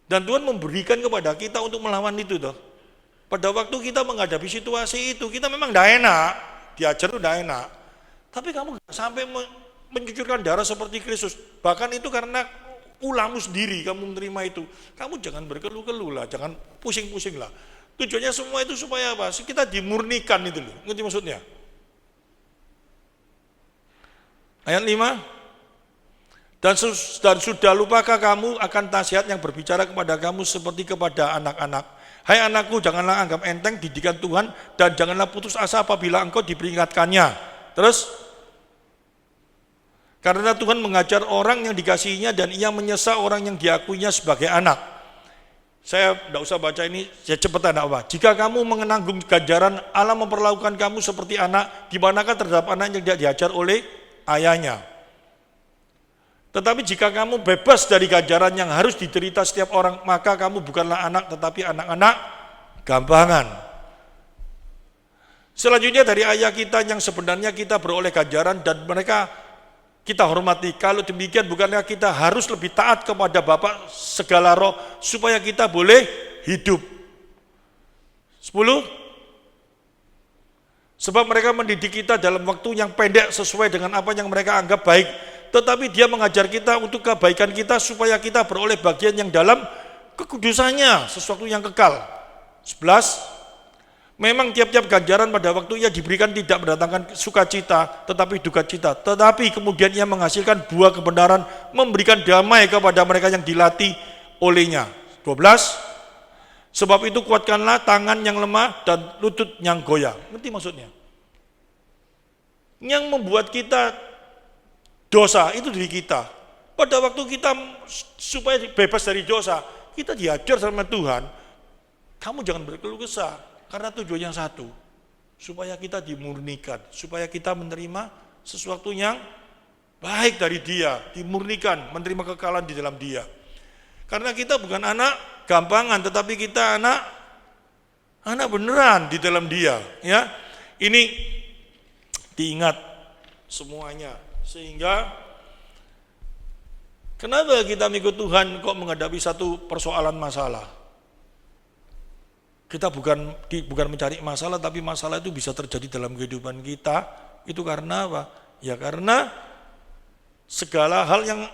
Speaker 1: Dan Tuhan memberikan kepada kita untuk melawan itu toh. Pada waktu kita menghadapi situasi itu, kita memang tidak enak, diajar itu tidak enak. Tapi kamu tidak sampai mencucurkan darah seperti Kristus. Bahkan itu karena ulahmu sendiri kamu menerima itu. Kamu jangan berkeluh-keluh lah, jangan pusing-pusing lah. Tujuannya semua itu supaya apa? Kita dimurnikan itu loh. Ngerti maksudnya? Ayat 5. Dan sudah lupakah kamu akan nasihat yang berbicara kepada kamu seperti kepada anak-anak? Hai anakku, janganlah anggap enteng didikan Tuhan, dan janganlah putus asa apabila engkau diperingatkannya. Terus, karena Tuhan mengajar orang yang dikasihinya dan Ia menyesa orang yang diakuinya sebagai anak. Saya tidak usah baca ini, saya cepetan apa. Jika kamu mengenanggung ganjaran, Allah memperlakukan kamu seperti anak, di manakah terhadap anak yang tidak diajar oleh ayahnya. Tetapi jika kamu bebas dari ganjaran yang harus diderita setiap orang, maka kamu bukanlah anak, tetapi anak-anak gampangan. Selanjutnya dari ayat kita yang sebenarnya kita beroleh ganjaran dan mereka kita hormati. Kalau demikian bukannya kita harus lebih taat kepada Bapa segala roh supaya kita boleh hidup. 10. Sebab mereka mendidik kita dalam waktu yang pendek sesuai dengan apa yang mereka anggap baik. Tetapi dia mengajar kita untuk kebaikan kita supaya kita beroleh bagian yang dalam kekudusannya, sesuatu yang kekal. 11. Memang tiap-tiap ganjaran pada waktu ia diberikan tidak mendatangkan sukacita, tetapi duka cita. Tetapi kemudian ia menghasilkan buah kebenaran, memberikan damai kepada mereka yang dilatih olehnya. 12. Sebab itu kuatkanlah tangan yang lemah dan lutut yang goyah. Ngerti maksudnya? Yang membuat kita dosa itu diri kita. Pada waktu kita supaya bebas dari dosa, kita diajar sama Tuhan, kamu jangan berkeluh kesah. Karena tujuan yang satu, supaya kita dimurnikan, supaya kita menerima sesuatu yang baik dari Dia, dimurnikan, menerima kekalahan di dalam Dia. Karena kita bukan anak gampangan, tetapi kita anak beneran di dalam Dia. Ya, ini diingat semuanya. Sehingga kenapa kita mengikut Tuhan kok menghadapi satu persoalan masalah? Kita bukan mencari masalah, tapi masalah itu bisa terjadi dalam kehidupan kita. Itu karena apa? Ya karena segala hal yang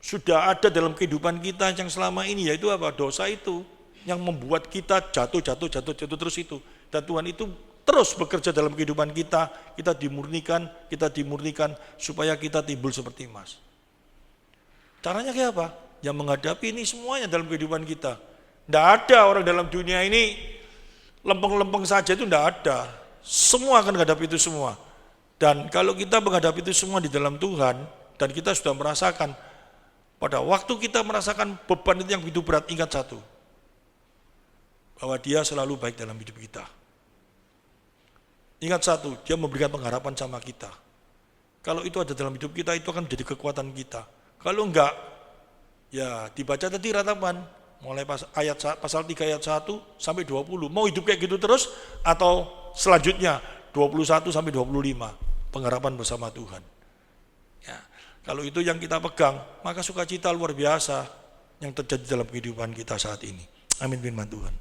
Speaker 1: sudah ada dalam kehidupan kita yang selama ini, yaitu apa? Dosa itu yang membuat kita jatuh terus itu. Dan Tuhan itu terus bekerja dalam kehidupan kita dimurnikan supaya kita timbul seperti emas. Caranya kayak apa? Yang menghadapi ini semuanya dalam kehidupan kita. Tidak ada orang dalam dunia ini lempeng-lempeng saja, itu tidak ada. Semua akan menghadapi itu semua. Dan kalau kita menghadapi itu semua di dalam Tuhan, dan kita sudah merasakan, pada waktu kita merasakan beban itu yang begitu berat, ingat satu, bahwa Dia selalu baik dalam hidup kita. Ingat satu, Dia memberikan pengharapan sama kita. Kalau itu ada dalam hidup kita, itu akan menjadi kekuatan kita. Kalau enggak, ya dibaca tadi ratapan, mulai pasal 3 ayat 1 sampai 20. Mau hidup kayak gitu terus atau selanjutnya 21 sampai 25 pengharapan bersama Tuhan. Ya, kalau itu yang kita pegang, maka sukacita luar biasa yang terjadi dalam kehidupan kita saat ini. Amin firman Tuhan.